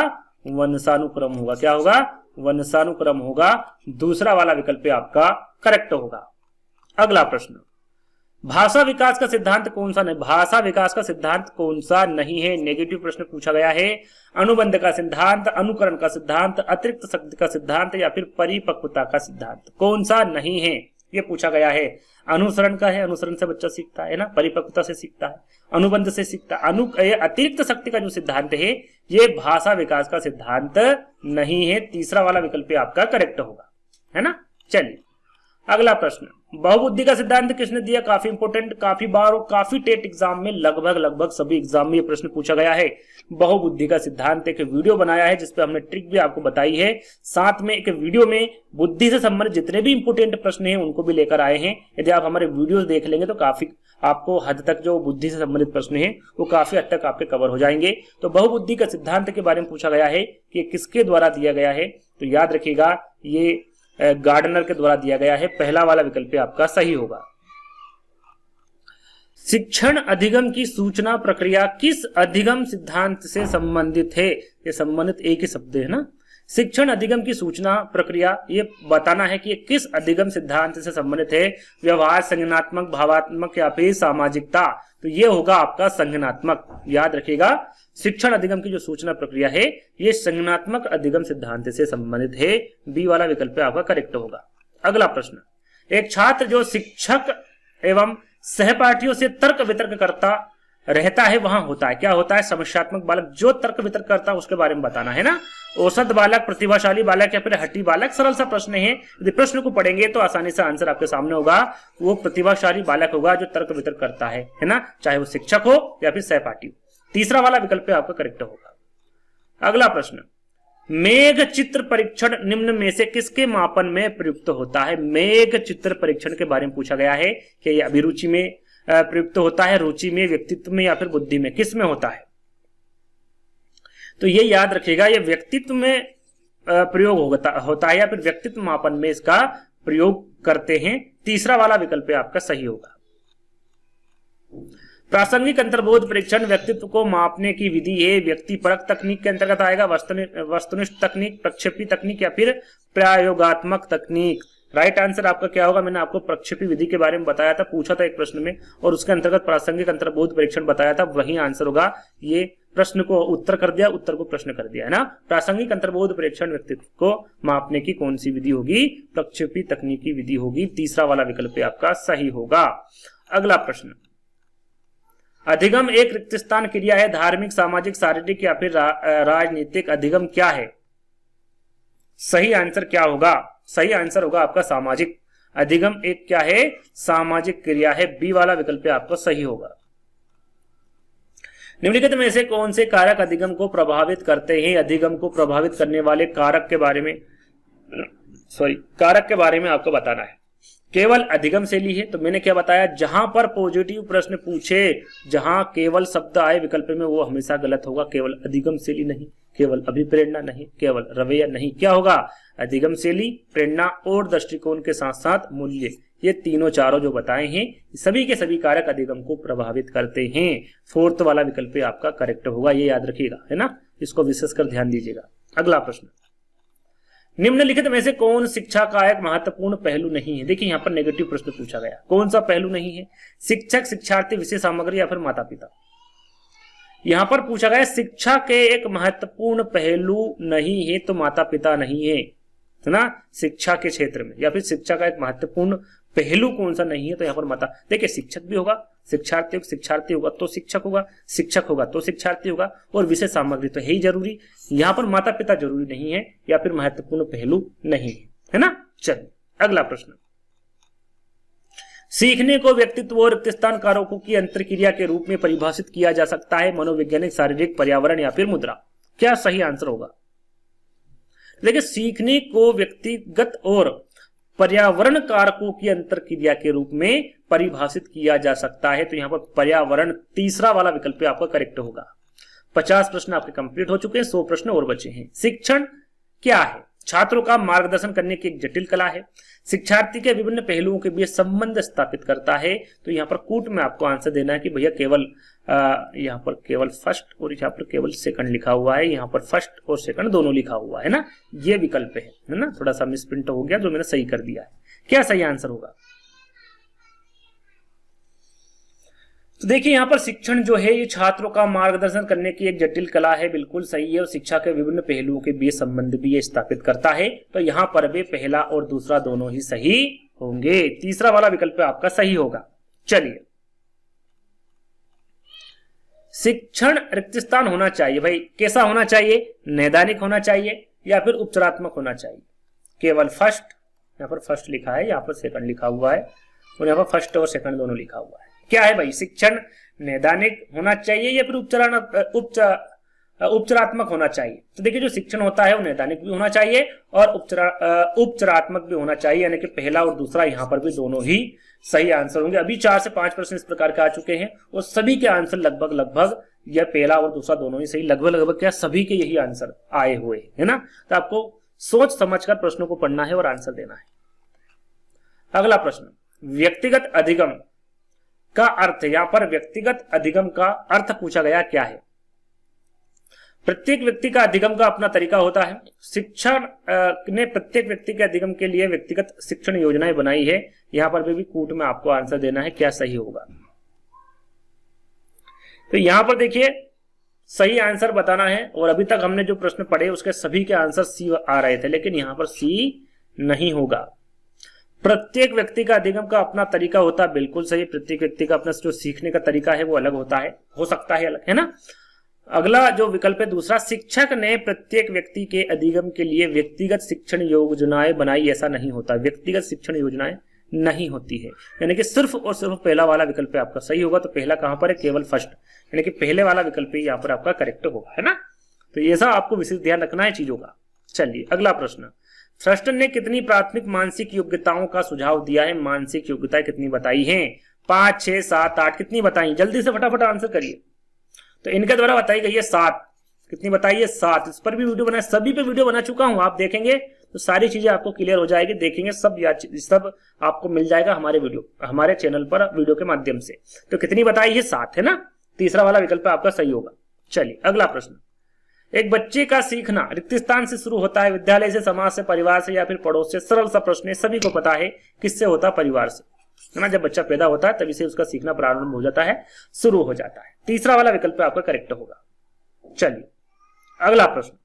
वंशानुक्रम होगा। क्या होगा, वंशानुक्रम होगा। दूसरा वाला विकल्प आपका करेक्ट होगा। अगला प्रश्न, भाषा विकास का सिद्धांत कौन सा नहीं, भाषा विकास का सिद्धांत कौन सा नहीं है। नेगेटिव प्रश्न पूछा गया है। अनुबंध का सिद्धांत, अनुकरण का सिद्धांत, अतिरिक्त शक्ति का सिद्धांत, या फिर परिपक्वता का सिद्धांत, कौन सा नहीं है ये पूछा गया है। अनुसरण का है, अनुसरण से बच्चा सीखता है ना, परिपक्वता से सीखता है, अनुबंध से सीखता है। अतिरिक्त शक्ति का जो सिद्धांत है ये भाषा विकास का सिद्धांत नहीं है। तीसरा वाला विकल्प आपका करेक्ट होगा, है ना। चलिए अगला प्रश्न, बहुबुद्धि का सिद्धांत किसने दिया, काफी इंपोर्टेंट, काफी बार और काफी टेट एग्जाम में, लगभग सभी एग्जाम में ये प्रश्न पूछा गया है। बहुबुद्धि का सिद्धांत एक वीडियो बनाया है जिसपे हमने ट्रिक भी आपको बताई है, साथ में एक वीडियो में बुद्धि से संबंधित जितने भी इंपोर्टेंट प्रश्न हैं उनको भी लेकर आए हैं। यदि आप हमारे वीडियोस देख लेंगे तो काफी आपको हद तक जो बुद्धि से संबंधित प्रश्न है वो काफी हद तक आपके कवर हो जाएंगे। तो बहुबुद्धि का सिद्धांत के बारे में पूछा गया है कि किसके द्वारा दिया गया है, तो याद रखिएगा ये गार्डनर के द्वारा दिया गया है। पहला वाला विकल्प आपका सही होगा। शिक्षण अधिगम की सूचना प्रक्रिया किस अधिगम सिद्धांत से संबंधित है, ये संबंधित एक ही शब्द है ना। शिक्षण अधिगम की सूचना प्रक्रिया, ये बताना है कि ये किस अधिगम सिद्धांत से संबंधित है। व्यवहार, संज्ञानात्मक, भावात्मक, या फिर सामाजिकता, तो ये होगा आपका संज्ञानात्मक। याद रखिएगा शिक्षण अधिगम की जो सूचना प्रक्रिया है ये संज्ञानात्मक अधिगम सिद्धांत से संबंधित है। बी वाला विकल्प आपका करेक्ट होगा। अगला प्रश्न, एक छात्र जो शिक्षक एवं सहपाठियों से तर्क वितर्क करता रहता है वहां होता है, क्या होता है, समस्यात्मक बालक। जो तर्क वितर्क करता है उसके बारे में बताना है ना। औसत बालक, प्रतिभाशाली बालक, या फिर हट्टी बालक। सरल सा प्रश्न है, यदि प्रश्न को पढ़ेंगे तो आसानी से आंसर आपके सामने होगा। वो प्रतिभाशाली बालक होगा जो तर्क वितर्क करता है ना, चाहे वो शिक्षक हो या फिर सहपाठी हो। तीसरा वाला विकल्प आपका करेक्ट होगा। अगला प्रश्न, मेघ चित्र परीक्षण निम्न में से किसके मापन में प्रयुक्त होता है। मेघ चित्र परीक्षण के बारे में पूछा गया है कि यह अभिरुचि में प्रयुक्त होता है, रुचि में, व्यक्तित्व में, या फिर बुद्धि में, किस में होता है। तो ये याद रखिएगा, ये व्यक्तित्व में प्रयोग होता है या फिर व्यक्तित्व मापन में इसका प्रयोग करते हैं। तीसरा वाला विकल्प आपका सही होगा। प्रासंगिक अंतर्बोध परीक्षण व्यक्तित्व को मापने की विधि है, व्यक्तिपरक तकनीक के अंतर्गत आएगा, वस्तुनिष्ठ तकनीक, प्रक्षेपी तकनीक या फिर प्रयोगात्मक तकनीक। राइट आंसर आपका क्या होगा? मैंने आपको प्रक्षेपी विधि के बारे में बताया था, पूछा था एक प्रश्न में, और उसके अंतर्गत प्रासंगिक अंतर्बोध परीक्षण बताया था, वही आंसर होगा। ये प्रश्न को उत्तर कर दिया, उत्तर को प्रश्न कर दिया, है ना। प्रासंगिक अंतर्बोध परीक्षण व्यक्तित्व को मापने की कौन सी विधि होगी? प्रक्षेपी तकनीकी विधि होगी। तीसरा वाला विकल्प आपका सही होगा। अगला प्रश्न, अधिगम एक रिक्त स्थान क्रिया है, धार्मिक, सामाजिक, शारीरिक या फिर राजनीतिक। अधिगम क्या है? सही आंसर क्या होगा? सही आंसर होगा आपका सामाजिक। अधिगम एक क्या है? सामाजिक क्रिया है। बी वाला विकल्प आपका सही होगा। निम्नलिखित में से कौन से कारक अधिगम को प्रभावित करते हैं? अधिगम को प्रभावित करने वाले कारक के बारे में आपको बताना है। केवल अधिगम से ली है, तो मैंने क्या बताया, जहां पर पॉजिटिव प्रश्न पूछे, जहां केवल शब्द आए विकल्प में, वो हमेशा गलत होगा। केवल अधिगम से ली नहीं, केवल अभिप्रेरणा नहीं, केवल रवैया नहीं, क्या होगा? अधिगम से ली, प्रेरणा और दृष्टिकोण के साथ साथ मूल्य, ये तीनों चारों जो बताए हैं, सभी के सभी कारक अधिगम को प्रभावित करते हैं। फोर्थ वाला विकल्प आपका करेक्ट होगा, ये याद रखिएगा, है ना, इसको विशेषकर ध्यान दीजिएगा। अगला प्रश्न, निम्नलिखित में से कौन शिक्षा का एक महत्वपूर्ण पहलू नहीं है? देखिए यहाँ पर नेगेटिव प्रश्न पूछा गया, कौन सा पहलू नहीं है? शिक्षक, शिक्षार्थी, विषय सामग्री या फिर माता पिता। यहां पर पूछा गया शिक्षा के एक महत्वपूर्ण पहलू नहीं है, तो माता पिता नहीं है ना, शिक्षा के क्षेत्र में, या फिर शिक्षा का एक महत्वपूर्ण पहलू कौन सा नहीं है, तो यहाँ पर माता। देखिए शिक्षक भी होगा, शिक्षार्थी होगा तो शिक्षक होगा, शिक्षक होगा तो शिक्षार्थी होगा, और विषय सामग्री तो है ही जरूरी। यहाँ पर माता पिता जरूरी नहीं है, या फिर महत्वपूर्ण पहलू नहीं है ना। चलिए अगला प्रश्न, सीखने को व्यक्तित्व और रिक्त स्थान कारकों की अंतरक्रिया के रूप में परिभाषित किया जा सकता है, मनोवैज्ञानिक, शारीरिक, पर्यावरण या फिर मुद्रा। क्या सही आंसर होगा? देखिए सीखने को व्यक्तिगत और पर्यावरण कारकों की अंतरक्रिया के रूप में परिभाषित किया जा सकता है, तो यहां पर पर्यावरण तीसरा वाला विकल्प आपका करेक्ट होगा। 50 प्रश्न आपके कंप्लीट हो चुके हैं, 100 प्रश्न और बचे हैं। शिक्षण क्या है? छात्रों का मार्गदर्शन करने की एक जटिल कला है, शिक्षार्थी के विभिन्न पहलुओं के बीच संबंध स्थापित करता है। तो यहाँ पर कूट में आपको आंसर देना है कि भैया केवल यहाँ पर केवल फर्स्ट और यहाँ पर केवल सेकंड लिखा हुआ है, यहाँ पर फर्स्ट और सेकंड दोनों लिखा हुआ है ना, ये विकल्प है ना, थोड़ा सा मिसप्रिंट हो गया जो मैंने सही कर दिया है। क्या सही आंसर होगा? तो देखिए यहाँ पर शिक्षण जो है ये छात्रों का मार्गदर्शन करने की एक जटिल कला है, बिल्कुल सही है, और शिक्षा के विभिन्न पहलुओं के बीच संबंध भी ये स्थापित करता है। तो यहाँ पर भी पहला और दूसरा दोनों ही सही होंगे, तीसरा वाला विकल्प आपका सही होगा। चलिए, शिक्षण रिक्त स्थान होना चाहिए, भाई कैसा होना चाहिए? नैदानिक होना चाहिए या फिर उपचारात्मक होना चाहिए? केवल फर्स्ट, यहाँ पर फर्स्ट लिखा है, यहाँ पर सेकंड लिखा हुआ है, और यहाँ पर फर्स्ट और सेकंड दोनों लिखा हुआ है। क्या है भाई? शिक्षण नैदानिक होना चाहिए या फिर उपचारात्मक होना चाहिए? तो देखिए जो शिक्षण होता है वो नैदानिक भी होना चाहिए और उपचारात्मक भी होना चाहिए, यानी कि पहला और दूसरा यहाँ पर भी दोनों ही सही आंसर होंगे। अभी 4 से 5 प्रश्न इस प्रकार के आ चुके हैं और सभी के आंसर लगभग यह पहला और दूसरा दोनों ही सही, लगभग क्या सभी के यही आंसर आए हुए है ना। तो आपको सोच समझकर प्रश्नों को पढ़ना है और आंसर देना है। अगला प्रश्न, व्यक्तिगत अधिगम का अर्थ, यहां पर व्यक्तिगत अधिगम का अर्थ पूछा गया क्या है? प्रत्येक व्यक्ति का अधिगम का अपना तरीका होता है। शिक्षण ने प्रत्येक व्यक्ति के अधिगम के लिए व्यक्तिगत शिक्षण योजनाएं बनाई है। यहां पर भी कूट में आपको आंसर देना है, क्या सही होगा? तो यहां पर देखिए सही आंसर बताना है, और अभी तक हमने जो प्रश्न पढ़े उसके सभी के आंसर सी आ रहे थे, लेकिन यहां पर सी नहीं होगा। प्रत्येक व्यक्ति का अधिगम का अपना तरीका होता है, बिल्कुल सही। प्रत्येक व्यक्ति का अपना जो सीखने का तरीका है वो अलग होता है, हो सकता है अलग, है ना। अगला जो विकल्प है दूसरा, शिक्षक ने प्रत्येक व्यक्ति के अधिगम के लिए व्यक्तिगत शिक्षण योजनाएं बनाई, ऐसा नहीं होता। व्यक्तिगत शिक्षण योजनाएं नहीं होती है, यानी कि सिर्फ और सिर्फ पहला वाला विकल्प आपका सही होगा। तो पहला कहां पर है? केवल फर्स्ट, यानी कि पहले वाला विकल्प यहाँ पर आपका करेक्ट होगा, है ना। तो ऐसा आपको विशेष ध्यान रखना है चीजों का। चलिए अगला प्रश्न, थ्रस्टन ने कितनी प्राथमिक मानसिक योग्यताओं का सुझाव दिया है? मानसिक योग्यताएं कितनी बताई हैं? 5, 6, 7, 8 कितनी बताई? जल्दी से फटाफट आंसर करिए। तो इनके द्वारा बताई गई है 7। कितनी बताई है? 7। इस पर भी वीडियो बना, सभी पे वीडियो बना चुका हूं, आप देखेंगे तो सारी चीजें आपको क्लियर हो जाएगी, देखेंगे सब आपको मिल जाएगा हमारे चैनल पर वीडियो के माध्यम से। तो कितनी बताई है? 7 है ना, तीसरा वाला विकल्प आपका सही होगा। चलिए अगला प्रश्न, एक बच्चे का सीखना रिक्त स्थान से शुरू होता है, विद्यालय से, समाज से, परिवार से या फिर पड़ोस से। सरल सा प्रश्न है, सभी को पता है किससे होता है? परिवार से, है ना। जब बच्चा पैदा होता है तभी से उसका सीखना प्रारंभ हो जाता है, शुरू हो जाता है। तीसरा वाला विकल्प आपका करेक्ट होगा। चलिए अगला प्रश्न,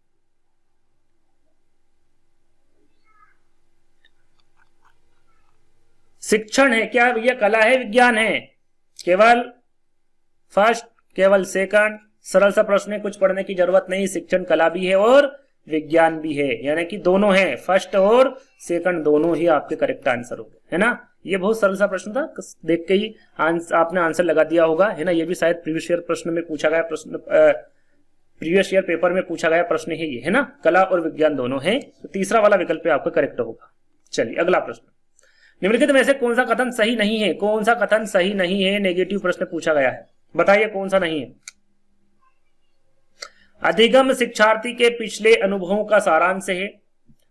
शिक्षण है क्या भैया? कला है, विज्ञान है? केवल फर्स्ट, केवल सेकंड? सरल सा प्रश्न है, कुछ पढ़ने की जरूरत नहीं। शिक्षण कला भी है और विज्ञान भी है, यानी कि दोनों है, फर्स्ट और सेकंड दोनों ही आपके करेक्ट आंसर होंगे, है ना। ये बहुत सरल सा प्रश्न था, देख के ही आपने आंसर लगा दिया होगा, है ना। ये भी शायद प्रीवियस ईयर प्रश्न में पूछा गया प्रश्न, प्रीवियस ईयर पेपर में पूछा गया प्रश्न है ये, है ना। कला और विज्ञान दोनों है, तो तीसरा वाला विकल्प आपका करेक्ट होगा। चलिए अगला प्रश्न, निम्नलिखित में से कौन सा कथन सही नहीं है? कौन सा कथन सही नहीं है? नेगेटिव प्रश्न पूछा गया है, बताइए कौन सा नहीं है? अधिगम शिक्षार्थी के पिछले अनुभवों का सारांश है।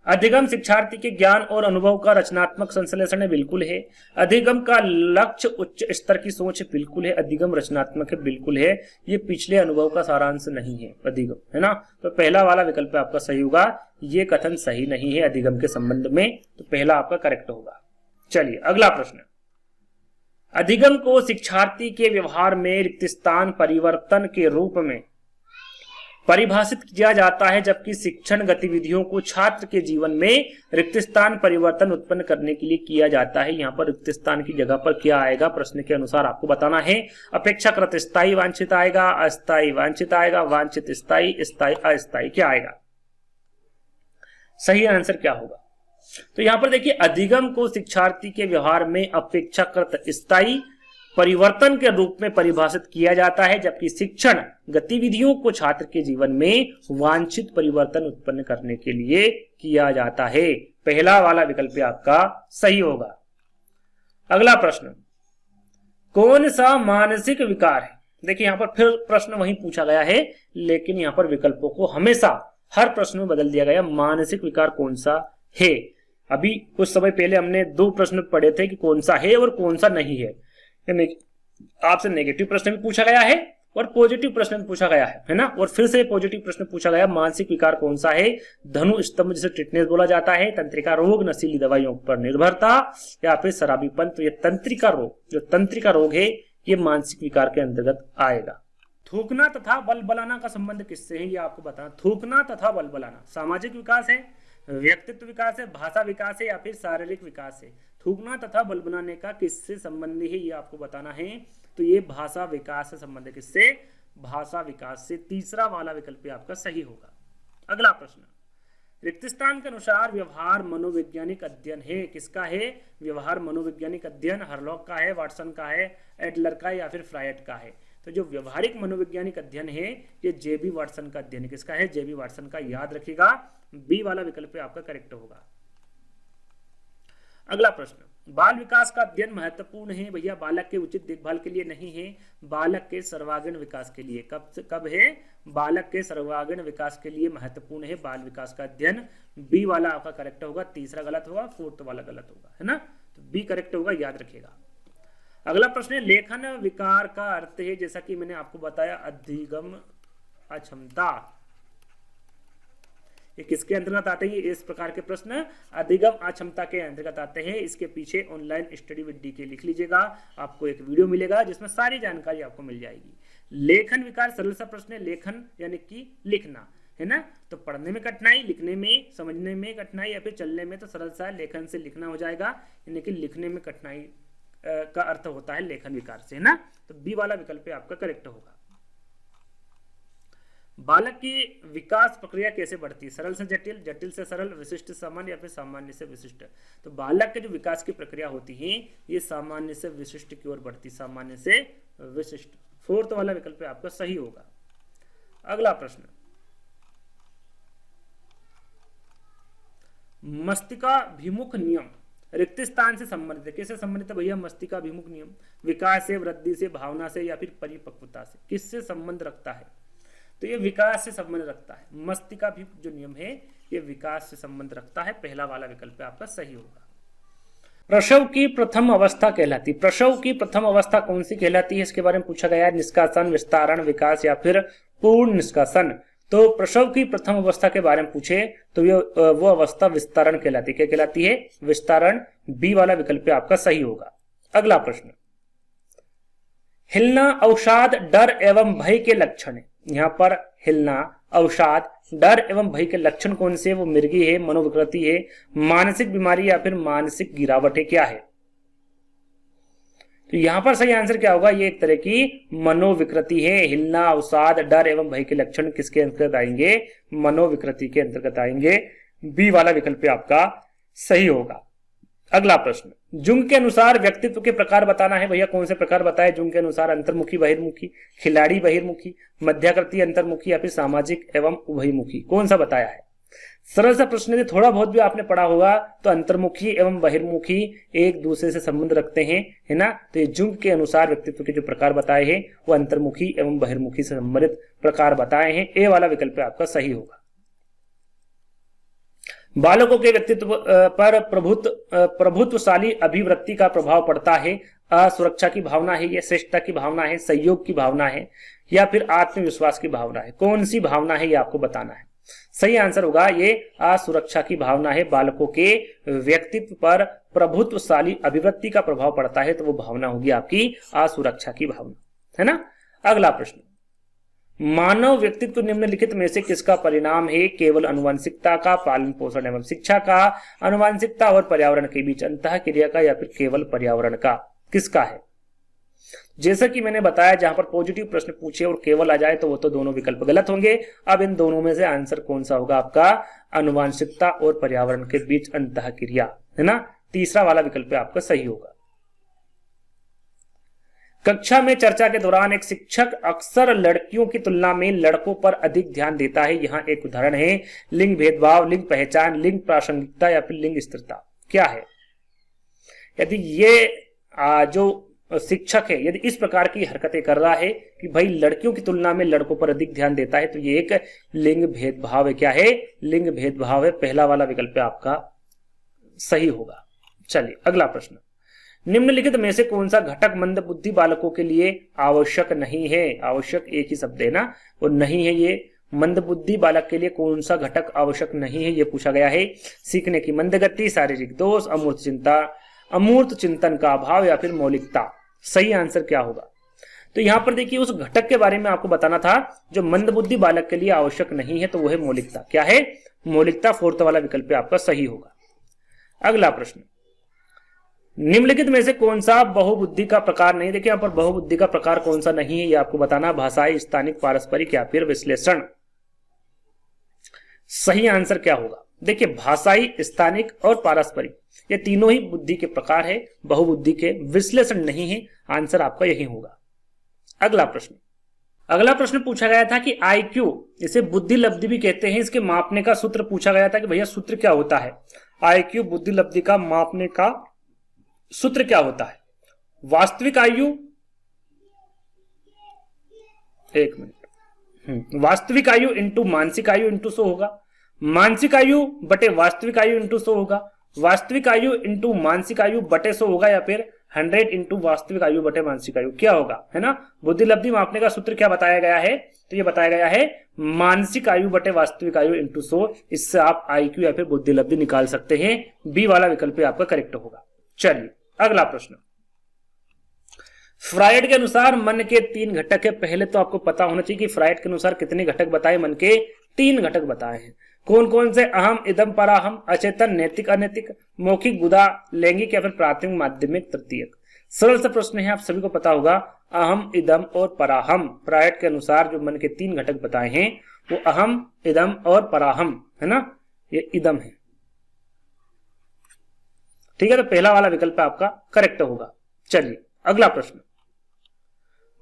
अधिगम शिक्षार्थी के ज्ञान और अनुभव का रचनात्मक संश्लेषण है, बिल्कुल है। अधिगम का लक्ष्य उच्च स्तर की सोच है, बिल्कुल है। अधिगम रचनात्मक है, बिल्कुल है। ये पिछले अनुभव का सारांश नहीं है अधिगम, है ना। तो पहला वाला विकल्प आपका सही होगा, ये कथन सही नहीं है अधिगम के संबंध में, तो पहला आपका करेक्ट होगा। चलिए अगला प्रश्न, अधिगम को शिक्षार्थी के व्यवहार में रिक्त स्थान परिवर्तन के रूप में परिभाषित किया जाता है, जबकि शिक्षण गतिविधियों को छात्र के जीवन में रिक्त स्थान परिवर्तन उत्पन्न करने के लिए किया जाता है। यहाँ पर रिक्त स्थान की जगह पर क्या आएगा? प्रश्न के अनुसार आपको बताना है। अपेक्षाकृत स्थायी वांछित आएगा, अस्थायी वांछित आएगा, वांछित स्थायी, स्थायी अस्थायी, क्या आएगा? सही आंसर क्या होगा? तो यहां पर देखिए, अधिगम को शिक्षार्थी के व्यवहार में अपेक्षाकृत स्थायी परिवर्तन के रूप में परिभाषित किया जाता है, जबकि शिक्षण गतिविधियों को छात्र के जीवन में वांछित परिवर्तन उत्पन्न करने के लिए किया जाता है। पहला वाला विकल्प आपका सही होगा। अगला प्रश्न, कौन सा मानसिक विकार है? देखिए यहां पर फिर प्रश्न वही पूछा गया है, लेकिन यहां पर विकल्पों को हमेशा हर प्रश्न में बदल दिया गया। मानसिक विकार कौन सा है? अभी कुछ समय पहले हमने 2 प्रश्न पढ़े थे कि कौन सा है और कौन सा नहीं है। आपसे नेगेटिव प्रश्न भी पूछा गया है और पॉजिटिव प्रश्न भी पूछा गया है ना। और फिर से पॉजिटिव प्रश्न पूछा गया, मानसिक विकार कौन सा है? धनु स्तंभ जिसे टिटनेस बोला जाता है, तंत्रिका रोग, नशीली दवाइयों पर निर्भरता, या फिर शराबीपन। तो ये तंत्रिका रोग, जो तंत्रिका रोग है, ये मानसिक विकार के अंतर्गत आएगा। थूकना तथा बलबलाना का संबंध किससे है? ये आपको बताना। थूकना तथा बलबलाना सामाजिक विकास है, व्यक्तित्व विकास है, भाषा विकास है, या फिर शारीरिक विकास है? थूकना तथा बलबलाने का किससे संबंधी है, ये आपको बताना है। तो ये भाषा विकास से संबंध है। किससे? भाषा विकास से। तीसरा वाला विकल्प आपका सही होगा। अगला प्रश्न, रिक्त स्थान के अनुसार व्यवहार मनोवैज्ञानिक अध्ययन है, किसका है? व्यवहार मनोवैज्ञानिक अध्ययन हरलॉक का है, वाटसन का है, एडलर का है, या फिर फ्रायड का है? तो जो व्यवहारिक मनोवैज्ञानिक अध्ययन है, ये जेबी वाटसन का अध्ययन। किसका है? जेबी वाटसन का। याद रखिएगा, बी वाला विकल्प आपका करेक्ट होगा। अगला प्रश्न, बाल विकास का अध्ययन महत्वपूर्ण है भैया, बालक के उचित देखभाल के लिए नहीं है, बालक के सर्वांगीण विकास के लिए। कब है? बालक के सर्वांगीण विकास के लिए महत्वपूर्ण है बाल विकास का अध्ययन। बी वाला आपका करेक्ट होगा। तीसरा गलत होगा, फोर्थ वाला गलत होगा, है ना। तो बी करेक्ट होगा, याद रखिएगा। अगला प्रश्न है, लेखन विकार का अर्थ है, जैसा कि मैंने आपको बताया, अधिगम अक्षमता। ये किसके अंतर्गत आते हैं? इस प्रकार के प्रश्न अधिगम अक्षमता के अंतर्गत आते हैं। इसके पीछे ऑनलाइन स्टडी विद डीके लिख लीजिएगा, आपको एक वीडियो मिलेगा जिसमें सारी जानकारी आपको मिल जाएगी। लेखन विकार सरल सा प्रश्न है, लेखन यानी कि लिखना, है ना। तो पढ़ने में कठिनाई, लिखने में, समझने में कठिनाई, या फिर चलने में तो सरल सा लेखन से लिखना हो जाएगा, यानी कि लिखने में कठिनाई का अर्थ होता है लेखन विकार से, है ना। तो बी वाला विकल्प आपका करेक्ट होगा। बालक की विकास प्रक्रिया कैसे बढ़ती है? सरल से जटिल, जटिल से सरल, विशिष्ट से सामान्य, या फिर सामान्य से विशिष्ट? तो बालक के जो विकास की प्रक्रिया होती है, ये सामान्य से विशिष्ट की ओर बढ़ती, सामान्य से विशिष्ट। फोर्थ वाला विकल्प आपका सही होगा। अगला प्रश्न, मस्तिकाभिमुख नियम रिक्त स्थान से संबंधित है। कैसे संबंधित है भैया? मस्तिकाभिमुख नियम विकास से, वृद्धि से, भावना से, या फिर परिपक्वता से? किससे संबंध रखता है? तो ये विकास से संबंध रखता है। मस्तिकाभिमुख जो नियम है, ये विकास से संबंध रखता है। पहला वाला विकल्प आपका सही होगा। प्रसव की प्रथम अवस्था कहलाती, प्रसव की प्रथम अवस्था कौन सी कहलाती है, इसके बारे में पूछा गया है। निष्कासन, विस्तारण, विकास या फिर पूर्ण निष्कासन। तो प्रसव की प्रथम अवस्था के बारे में पूछे तो ये वो अवस्था विस्तारण कहलाती है। क्या कहलाती है? विस्तारण। बी वाला विकल्प आपका सही होगा। अगला प्रश्न, हिलना, अवसाद, डर एवं भय के लक्षण है। यहां पर हिलना, अवसाद, डर एवं भय के लक्षण कौन से? वो मिर्गी है, मनोविकृति है, मानसिक बीमारी या फिर मानसिक गिरावट है, क्या है? तो यहां पर सही आंसर क्या होगा? ये एक तरह की मनोविकृति है। हिलना, अवसाद, डर एवं भय के लक्षण किसके अंतर्गत आएंगे? मनोविकृति के अंतर्गत आएंगे। बी वाला विकल्प आपका सही होगा। अगला प्रश्न, जुंग के अनुसार व्यक्तित्व के प्रकार बताना है। भैया कौन से प्रकार बताए जुंग के अनुसार? अंतर्मुखी, बहिर्मुखी, खिलाड़ी बहिर्मुखी, मध्याकृति अंतर्मुखी या फिर सामाजिक एवं उभयमुखी, कौन सा बताया है? सरल सा प्रश्न है, थोड़ा बहुत भी आपने पढ़ा होगा तो अंतर्मुखी एवं बहिर्मुखी एक दूसरे से संबंध रखते हैं, है ना। तो ये जुंग के अनुसार व्यक्तित्व के जो प्रकार बताए हैं वो अंतर्मुखी एवं बहिर्मुखी से संबंधित प्रकार बताए हैं। ए वाला विकल्प आपका सही होगा। बालकों के व्यक्तित्व पर प्रभुत्वशाली अभिवृत्ति का प्रभाव पड़ता है। सुरक्षा की भावना है, या श्रेष्ठता की भावना है, सहयोग की भावना है या फिर आत्मविश्वास की भावना है? कौन सी भावना है ये आपको बताना है। सही आंसर होगा ये असुरक्षा की भावना है। बालकों के व्यक्तित्व पर प्रभुत्वशाली अभिवृत्ति का प्रभाव पड़ता है तो वो भावना होगी आपकी असुरक्षा की भावना, है ना। अगला प्रश्न, मानव व्यक्तित्व निम्नलिखित में से किसका परिणाम है? केवल अनुवांशिकता का, पालन पोषण एवं शिक्षा का, अनुवांशिकता और पर्यावरण के बीच अंतःक्रिया का या फिर केवल पर्यावरण का, किसका है? जैसा कि मैंने बताया जहां पर पॉजिटिव प्रश्न पूछे और केवल आ जाए तो वो तो दोनों विकल्प गलत होंगे। अब इन दोनों में से आंसर कौन सा होगा आपका? अनुवांशिकता और पर्यावरण के बीच अंतःक्रिया, है ना। तीसरा वाला विकल्प आपका सही होगा। कक्षा में चर्चा के दौरान एक शिक्षक अक्सर लड़कियों की तुलना में लड़कों पर अधिक ध्यान देता है। यहाँ एक उदाहरण है, लिंग भेदभाव, लिंग पहचान, लिंग प्रासंगिकता या फिर लिंग स्थिरता, क्या है? यदि ये जो शिक्षक है यदि इस प्रकार की हरकतें कर रहा है कि भाई लड़कियों की तुलना में लड़कों पर अधिक ध्यान देता है तो ये एक लिंग भेदभाव है। क्या है? लिंग भेदभाव है। पहला वाला विकल्प आपका सही होगा। चलिए अगला प्रश्न, निम्नलिखित में से कौन सा घटक मंदबुद्धि बालकों के लिए आवश्यक नहीं है? आवश्यक एक ही शब्द है ना, वो नहीं है। ये मंदबुद्धि बालक के लिए कौन सा घटक आवश्यक नहीं है ये पूछा गया है। सीखने की मंदगति, शारीरिक दोष, अमूर्त चिंता, अमूर्त चिंतन का अभाव या फिर मौलिकता। सही आंसर क्या होगा? तो यहां पर देखिए उस घटक के बारे में आपको बताना था जो मंदबुद्धि बालक के लिए आवश्यक नहीं है, तो वो है मौलिकता। क्या है? मौलिकता। फोर्थ वाला विकल्प आपका सही होगा। अगला प्रश्न, निम्नलिखित में से कौन सा बहुबुद्धि का प्रकार नहीं? देखिए यहां पर बहुबुद्धि का प्रकार कौन सा नहीं है ये आपको बताना। भाषाई, स्थानिक, पारस्परिक या फिर विश्लेषण। सही आंसर क्या होगा? देखिए भाषाई, स्थानिक और पारस्परिक ये तीनों ही बुद्धि के प्रकार है, बहुबुद्धि के। विश्लेषण नहीं है। आंसर आपका यही होगा। अगला प्रश्न, अगला प्रश्न पूछा गया था कि आईक्यू, इसे बुद्धि लब्धि भी कहते हैं, इसके मापने का सूत्र पूछा गया था कि भैया सूत्र क्या होता है? आईक्यू बुद्धि लब्धि का मापने का सूत्र क्या होता है? वास्तविक आयु, एक मिनट, वास्तविक आयु इंटू मानसिक आयु इंटू 100 होगा। मानसिक आयु बटे वास्तविक आयु इंटू 100 होगा। वास्तविक आयु इंटू मानसिक आयु बटे 100 होगा या फिर 100 इंटू वास्तविक आयु बटे मानसिक आयु, क्या होगा, है ना। बुद्धि लब्धि मापने का सूत्र क्या बताया गया है? तो ये बताया गया है मानसिक आयु बटे वास्तविक आयु इंटू 100। इससे आप आईक्यू या फिर बुद्धि लब्धि निकाल सकते हैं। बी वाला विकल्प आपका करेक्ट होगा। चलिए अगला प्रश्न, फ्रायड के अनुसार मन के 3 घटक है। पहले तो आपको पता होना चाहिए कि फ्रायड के अनुसार कितने घटक बताए? मन के 3 घटक बताए हैं। कौन कौन से? अहम, इदम, पराहम, अचेतन, नैतिक, अनैतिक, मौखिक, गुदा, लैंगिक या फिर प्राथमिक, माध्यमिक, तृतीयक। सरल सा प्रश्न है, आप सभी को पता होगा। अहम, इदम और पराहम। फ्रायड के अनुसार जो मन के 3 घटक बताए हैं वो अहम, इदम और पराहम, है ना। ये इदम है, ठीक है। तो पहला वाला विकल्प आपका करेक्ट होगा। चलिए अगला प्रश्न,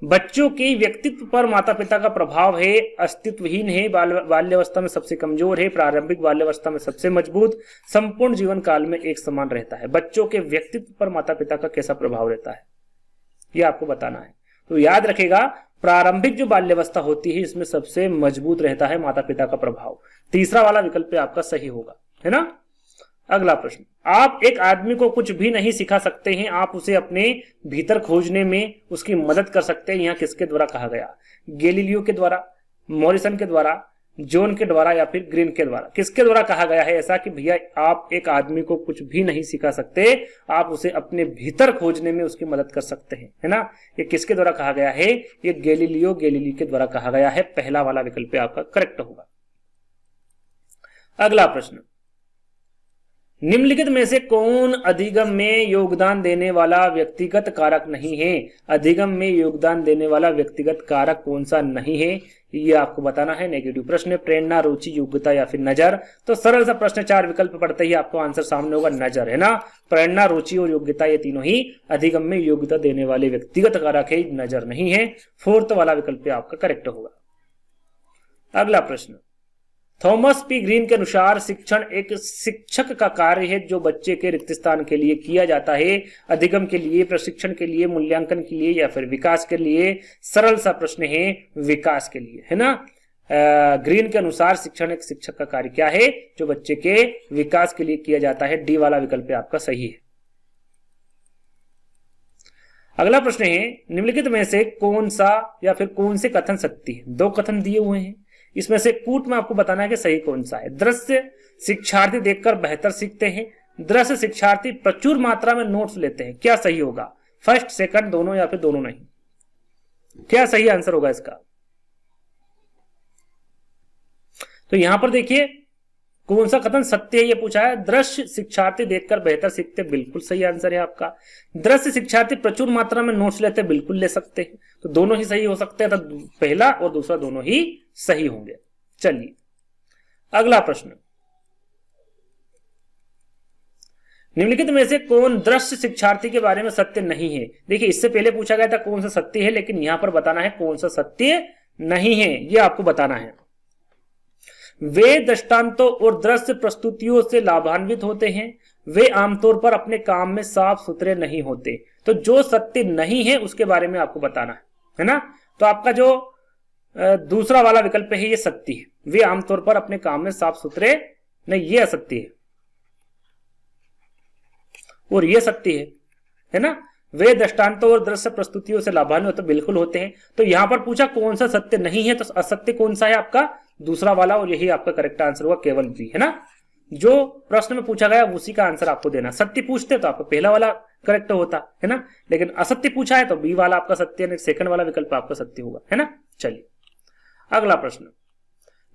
बच्चों के व्यक्तित्व पर माता पिता का प्रभाव है। अस्तित्वहीन है, बाल्यावस्था में सबसे कमजोर है, प्रारंभिक बाल्यावस्था में सबसे मजबूत, संपूर्ण जीवन काल में एक समान रहता है। बच्चों के व्यक्तित्व पर माता पिता का कैसा प्रभाव रहता है ये आपको बताना है। तो याद रखेगा प्रारंभिक जो बाल्यावस्था होती है इसमें सबसे मजबूत रहता है माता पिता का प्रभाव। तीसरा वाला विकल्प पे आपका सही होगा, है ना। अगला प्रश्न, आप एक आदमी को कुछ भी नहीं सिखा सकते हैं, आप उसे अपने भीतर खोजने में उसकी मदद कर सकते हैं। यहाँ किसके द्वारा कहा गया? गैलीलियो के द्वारा, मॉरिसन के द्वारा, जॉन के द्वारा या फिर ग्रीन के द्वारा? किसके द्वारा कहा गया है ऐसा कि भैया आप एक आदमी को कुछ भी नहीं सिखा सकते, आप उसे अपने भीतर खोजने में उसकी मदद कर सकते हैं, है ना। ये किसके द्वारा कहा गया है? ये गैलीलियो गैलीली के द्वारा कहा गया है। पहला वाला विकल्प आपका करेक्ट होगा। अगला प्रश्न, निम्नलिखित में से कौन अधिगम में योगदान देने वाला व्यक्तिगत कारक नहीं है? अधिगम में योगदान देने वाला व्यक्तिगत कारक कौन सा नहीं है, ये आपको बताना है। नेगेटिव प्रश्न, प्रेरणा, रुचि, योग्यता या फिर नजर। तो सरल सा प्रश्न, 4 विकल्प पढ़ते ही आपको आंसर सामने होगा, नजर, है ना। प्रेरणा, रुचि और योग्यता ये तीनों ही अधिगम में योग्यता देने वाले व्यक्तिगत कारक है, नजर नहीं है। 4th वाला विकल्प आपका करेक्ट होगा। अगला प्रश्न, थॉमस पी ग्रीन के अनुसार शिक्षण एक शिक्षक का कार्य है जो बच्चे के रिक्त स्थान के लिए किया जाता है। अधिगम के लिए, प्रशिक्षण के लिए, मूल्यांकन के लिए या फिर विकास के लिए? सरल सा प्रश्न है, विकास के लिए, है ना। ग्रीन के अनुसार शिक्षण एक शिक्षक का कार्य क्या है? जो बच्चे के विकास के लिए किया जाता है। डी वाला विकल्प आपका सही है। अगला प्रश्न है, निम्नलिखित में से कौन सा या फिर कौन से कथन सत्य है? 2 कथन दिए हुए हैं, इसमें से कूट में आपको बताना है कि सही कौन सा है। दृश्य शिक्षार्थी देखकर बेहतर सीखते हैं, दृश्य शिक्षार्थी प्रचुर मात्रा में नोट्स लेते हैं। क्या सही होगा? फर्स्ट, सेकंड, दोनों या फिर दोनों नहीं? क्या सही आंसर होगा इसका? तो यहां पर देखिए कौन सा कथन सत्य है ये पूछा है। दृश्य शिक्षार्थी देखकर बेहतर सीखते, बिल्कुल सही आंसर है आपका। दृश्य शिक्षार्थी प्रचुर मात्रा में नोट्स लेते, बिल्कुल ले सकते हैं, तो दोनों ही सही हो सकते हैं। तो पहला और दूसरा दोनों ही सही होंगे। चलिए अगला प्रश्न, निम्नलिखित में से कौन दृश्य शिक्षार्थी के बारे में सत्य नहीं है? देखिए इससे पहले पूछा गया था कौन सा सत्य है, लेकिन यहां पर बताना है कौन सा सत्य नहीं है, ये आपको बताना है। वे दृष्टांतों और दृश्य प्रस्तुतियों से लाभान्वित होते हैं, वे आमतौर पर अपने काम में साफ सुथरे नहीं होते। तो जो सत्य नहीं है उसके बारे में आपको बताना है ना। तो आपका जो दूसरा वाला विकल्प है ये सत्य है, वे आमतौर पर अपने काम में साफ सुथरे नहीं, ये असत्य है, और ये सत्य है ना। वे दृष्टांतों और दृश्य प्रस्तुतियों से लाभान्वित तो बिल्कुल होते हैं। तो यहां पर पूछा कौन सा सत्य नहीं है, तो असत्य कौन सा है? आपका दूसरा वाला, और यही आपका करेक्ट आंसर होगा, केवल बी, है ना। जो प्रश्न में पूछा गया उसी का आंसर आपको देना। सत्य पूछते तो आपका पहला वाला करेक्ट होता है ना, लेकिन असत्य पूछा है तो बी वाला आपका सत्य, सेकंड वाला विकल्प आपका सत्य होगा, है ना। चलिए अगला प्रश्न,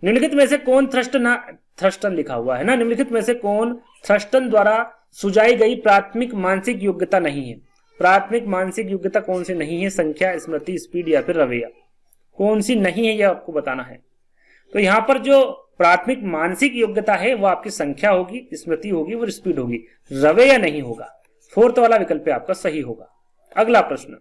निम्नलिखित में से कौन थ्रस्टन लिखा हुआ है ना, निम्नलिखित में से कौन थ्रस्टन द्वारा सुझाई गई प्राथमिक मानसिक योग्यता नहीं है? प्राथमिक मानसिक योग्यता कौन सी नहीं है? संख्या, स्मृति, स्पीड या फिर रवैया? कौन सी नहीं है यह आपको बताना है। तो यहां पर जो प्राथमिक मानसिक योग्यता है वो आपकी संख्या होगी, स्मृति होगी और स्पीड होगी, रवैया नहीं होगा। 4th वाला विकल्प आपका सही होगा। अगला प्रश्न,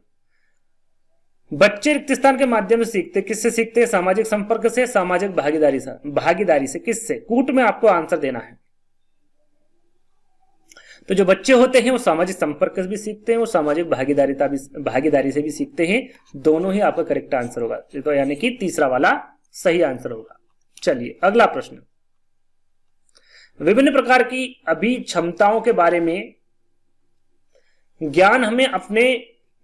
बच्चे रिक्त स्थान के माध्यम से सीखते, किससे सीखते हैं? सामाजिक संपर्क से, सामाजिक भागीदारी से, किससे? कूट में आपको आंसर देना है। तो जो बच्चे होते हैं वो सामाजिक संपर्क से भी सीखते हैं, वो सामाजिक भागीदारी से भी सीखते हैं। दोनों ही आपका करेक्ट आंसर होगा, तो यानी कि तीसरा वाला सही आंसर होगा। चलिए अगला प्रश्न, विभिन्न प्रकार की अभिक्षमताओं के बारे में ज्ञान हमें अपने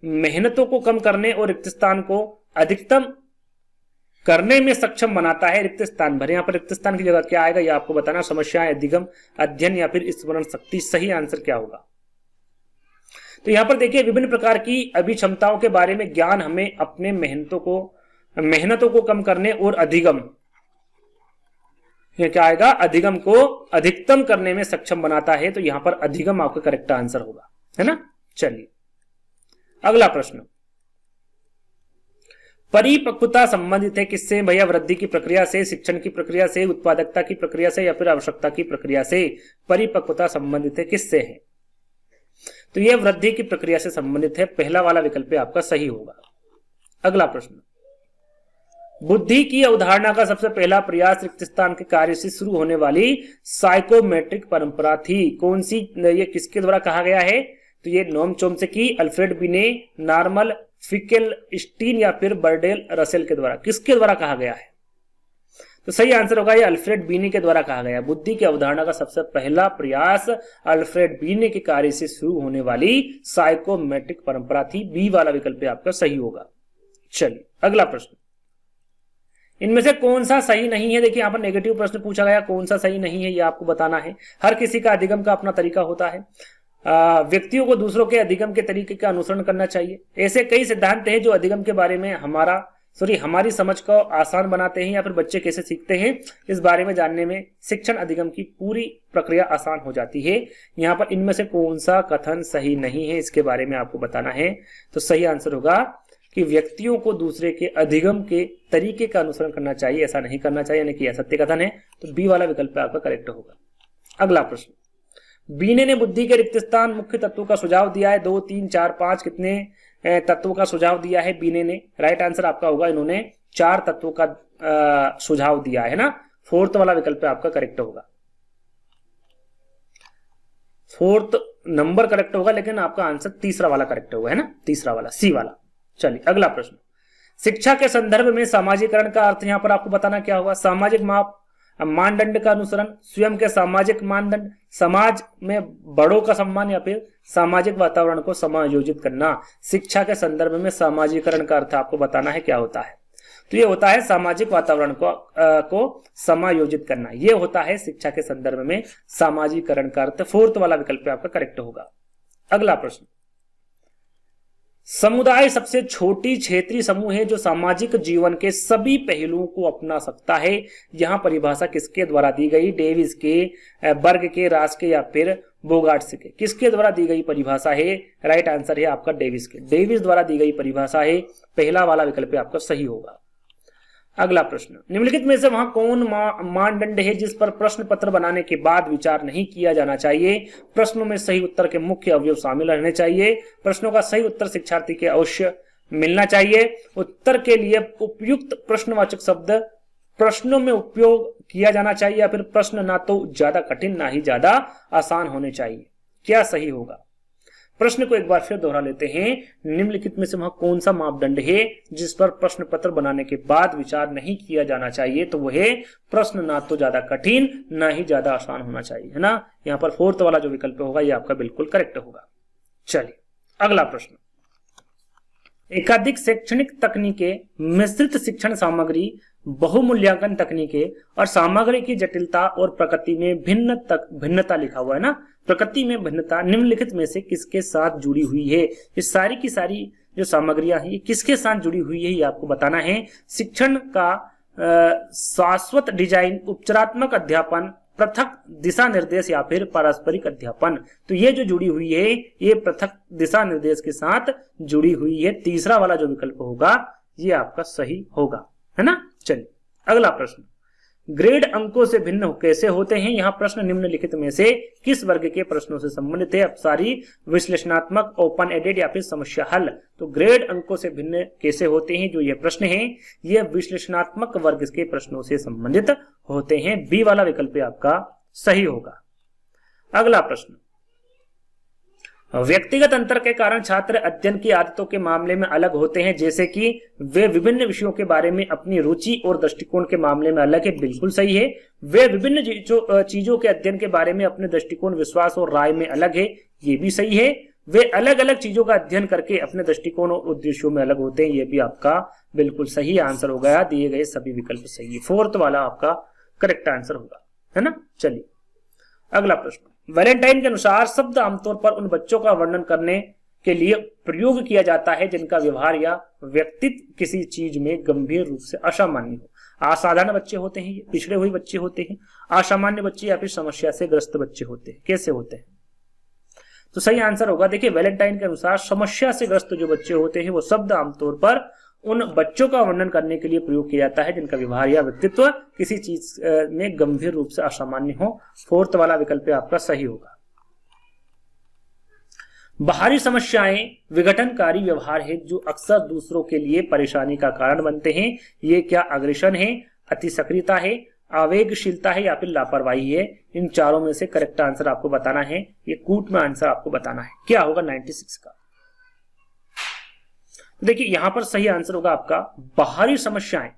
मेहनतों को कम करने और रिक्त स्थान को अधिकतम करने में सक्षम बनाता है। रिक्त स्थान भरे, यहां पर रिक्त स्थान की जगह क्या आएगा ये आपको बताना। समस्याएं, अधिगम, अध्ययन या फिर स्मरण शक्ति? सही आंसर क्या होगा? तो यहां पर देखिए विभिन्न प्रकार की अभिक्षमताओं के बारे में ज्ञान हमें अपने मेहनतों को कम करने और अधिगम, ये क्या आएगा? अधिगम को अधिकतम करने में सक्षम बनाता है। तो यहां पर अधिगम आपका करेक्ट आंसर होगा, है ना। चलिए अगला प्रश्न, परिपक्वता संबंधित है किससे? भैया वृद्धि की प्रक्रिया से, शिक्षण की प्रक्रिया से, उत्पादकता की प्रक्रिया से या फिर आवश्यकता की प्रक्रिया से? परिपक्वता संबंधित है किससे है? तो यह वृद्धि की प्रक्रिया से संबंधित है। पहला वाला विकल्प आपका सही होगा। अगला प्रश्न, बुद्धि की अवधारणा का सबसे पहला प्रयास रिक्त स्थान के कार्य से शुरू होने वाली साइकोमेट्रिक परंपरा थी। कौन सी? ये किसके द्वारा कहा गया है? तो ये नोम चोम्स्की, अल्फ्रेड बिने, नॉर्मन फिकेलस्टीन या फिर बर्डेल रसेल के द्वारा, किसके द्वारा कहा गया है? तो सही आंसर होगा ये अल्फ्रेड बीने के द्वारा कहा गया। बुद्धि की अवधारणा का सबसे पहला प्रयास अल्फ्रेड बीने के कार्य से शुरू होने वाली साइकोमेट्रिक परंपरा थी। बी वाला विकल्प आपका सही होगा। चलिए अगला प्रश्न, इनमें से कौन सा सही नहीं है? देखिए यहाँ पर नेगेटिव प्रश्न पूछा गया, कौन सा सही नहीं है ये आपको बताना है। हर किसी का अधिगम का अपना तरीका होता है। व्यक्तियों को दूसरों के अधिगम के तरीके का अनुसरण करना चाहिए। ऐसे कई सिद्धांत हैं जो अधिगम के बारे में हमारी समझ को आसान बनाते हैं या फिर बच्चे कैसे सीखते हैं इस बारे में जानने में शिक्षण अधिगम की पूरी प्रक्रिया आसान हो जाती है। यहाँ पर इनमें से कौन सा कथन सही नहीं है इसके बारे में आपको बताना है। तो सही आंसर होगा कि व्यक्तियों को दूसरे के अधिगम के तरीके का अनुसरण करना चाहिए, ऐसा नहीं करना चाहिए, यानी कि यह सत्य कथन है। तो बी वाला विकल्प आपका करेक्ट होगा। अगला प्रश्न, बीने ने बुद्धि के रिक्त स्थान मुख्य तत्वों का सुझाव दिया है। 2, 3, 4, 5 कितने तत्वों का सुझाव दिया है बीने ने? राइट आंसर आपका होगा इन्होंने 4 तत्वों का सुझाव दिया है ना। 4th वाला विकल्प आपका करेक्ट होगा। 4th नंबर करेक्ट होगा, लेकिन आपका आंसर तीसरा वाला करेक्ट होगा, है ना, तीसरा वाला, सी वाला। चलिए अगला प्रश्न, शिक्षा के संदर्भ में सामाजिकरण का अर्थ यहां पर आपको बताना क्या होगा? सामाजिक मानदंड का अनुसरण, स्वयं के सामाजिक मानदंड, समाज में बड़ों का सम्मान या फिर सामाजिक वातावरण को समायोजित करना। शिक्षा के संदर्भ में सामाजिकरण का अर्थ आपको बताना है क्या होता है। तो ये होता है सामाजिक वातावरण को समायोजित करना, ये होता है शिक्षा के संदर्भ में सामाजिकरण का अर्थ। 4th वाला विकल्प आपका करेक्ट होगा। अगला प्रश्न, समुदाय सबसे छोटी क्षेत्रीय समूह है जो सामाजिक जीवन के सभी पहलुओं को अपना सकता है। यहां परिभाषा किसके द्वारा दी गई? डेविस के, बर्ग के, रास के या फिर बोगार्ट्स के? किसके द्वारा दी गई परिभाषा है? राइट आंसर है आपका डेविस के। डेविस द्वारा दी गई परिभाषा है, पहला वाला विकल्प आपका सही होगा। अगला प्रश्न, निम्नलिखित में से वहां कौन मानदंड है जिस पर प्रश्न पत्र बनाने के बाद विचार नहीं किया जाना चाहिए? प्रश्नों में सही उत्तर के मुख्य अवयव शामिल रहने चाहिए। प्रश्नों का सही उत्तर शिक्षार्थी के अवश्य मिलना चाहिए। उत्तर के लिए उपयुक्त प्रश्नवाचक शब्द प्रश्नों में उपयोग किया जाना चाहिए, या फिर प्रश्न ना तो ज्यादा कठिन ना ही ज्यादा आसान होने चाहिए। क्या सही होगा? प्रश्न को एक बार फिर दोहरा लेते हैं, निम्नलिखित में से वह कौन सा मापदंड है जिस पर प्रश्न पत्र बनाने के बाद विचार नहीं किया जाना चाहिए? तो वह है प्रश्न ना तो ज्यादा कठिन ना ही ज्यादा आसान होना चाहिए, है ना। यहाँ पर 4th वाला जो विकल्प होगा ये आपका बिल्कुल करेक्ट होगा। चलिए अगला प्रश्न, एकाधिक शैक्षणिक तकनीकें, मिश्रित शिक्षण सामग्री, बहुमूल्यांकन तकनीकें और सामग्री की जटिलता और प्रकृति में भिन्नता लिखा हुआ है ना। प्रकृति में भिन्नता निम्नलिखित में से किसके साथ जुड़ी हुई है? ये सारी की सारी जो सामग्रियां हैं ये किसके साथ जुड़ी हुई है ये आपको बताना है। शिक्षण का शाश्वत डिजाइन, उपचारात्मक अध्यापन, पृथक दिशा निर्देश या फिर पारस्परिक अध्यापन। तो ये जो जुड़ी हुई है ये पृथक दिशा निर्देश के साथ जुड़ी हुई है। तीसरा वाला जो विकल्प होगा ये आपका सही होगा, है ना। चलिए अगला प्रश्न, ग्रेड अंकों से भिन्न कैसे होते हैं? यहाँ प्रश्न निम्नलिखित में से किस वर्ग के प्रश्नों से संबंधित है? अपसारी, विश्लेषणात्मक, ओपन एडेड या फिर समस्या हल। तो ग्रेड अंकों से भिन्न कैसे होते हैं जो ये प्रश्न है ये विश्लेषणात्मक वर्ग के प्रश्नों से संबंधित होते हैं। बी वाला विकल्प आपका सही होगा। अगला प्रश्न, व्यक्तिगत अंतर के कारण छात्र अध्ययन की आदतों के मामले में अलग होते हैं, जैसे कि वे विभिन्न विषयों के बारे में अपनी रुचि और दृष्टिकोण के मामले में अलग है। बिल्कुल सही है। वे विभिन्न चीजों के अध्ययन के बारे में अपने दृष्टिकोण, विश्वास और राय में अलग है। ये भी सही है। वे अलग अलग चीजों का अध्ययन करके अपने दृष्टिकोण और उद्देश्यों में अलग होते हैं। ये भी आपका बिल्कुल सही आंसर हो गया। दिए गए सभी विकल्प सही है। 4th वाला आपका करेक्ट आंसर होगा, है ना। चलिए अगला प्रश्न, वैलेंटाइन के अनुसार शब्द आमतौर पर उन बच्चों का वर्णन करने के लिए प्रयोग किया जाता है जिनका व्यवहार या व्यक्तित्व किसी चीज में गंभीर रूप से असामान्य हो। असाधारण बच्चे होते हैं, पिछड़े हुए बच्चे होते हैं, असामान्य बच्चे या फिर समस्या से ग्रस्त बच्चे होते हैं। कैसे होते हैं? तो सही आंसर होगा, देखिए वैलेंटाइन के अनुसार समस्या से ग्रस्त जो बच्चे होते हैं वो शब्द आमतौर पर उन बच्चों का वर्णन करने के लिए प्रयोग किया जाता है जिनका व्यवहार या व्यक्तित्व किसी चीज में गंभीर रूप से असामान्य हो। 4th वाला विकल्प आपका सही होगा। बाहरी समस्याएं विघटनकारी व्यवहार है जो अक्सर दूसरों के लिए परेशानी का कारण बनते हैं। ये क्या अग्रेशन है, अतिसक्रियता है, आवेगशीलता है या फिर लापरवाही है? इन चारों में से करेक्ट आंसर आपको बताना है। ये कूट में आंसर आपको बताना है। क्या होगा 96 का? देखिए यहां पर सही आंसर होगा आपका बाहरी समस्याएं,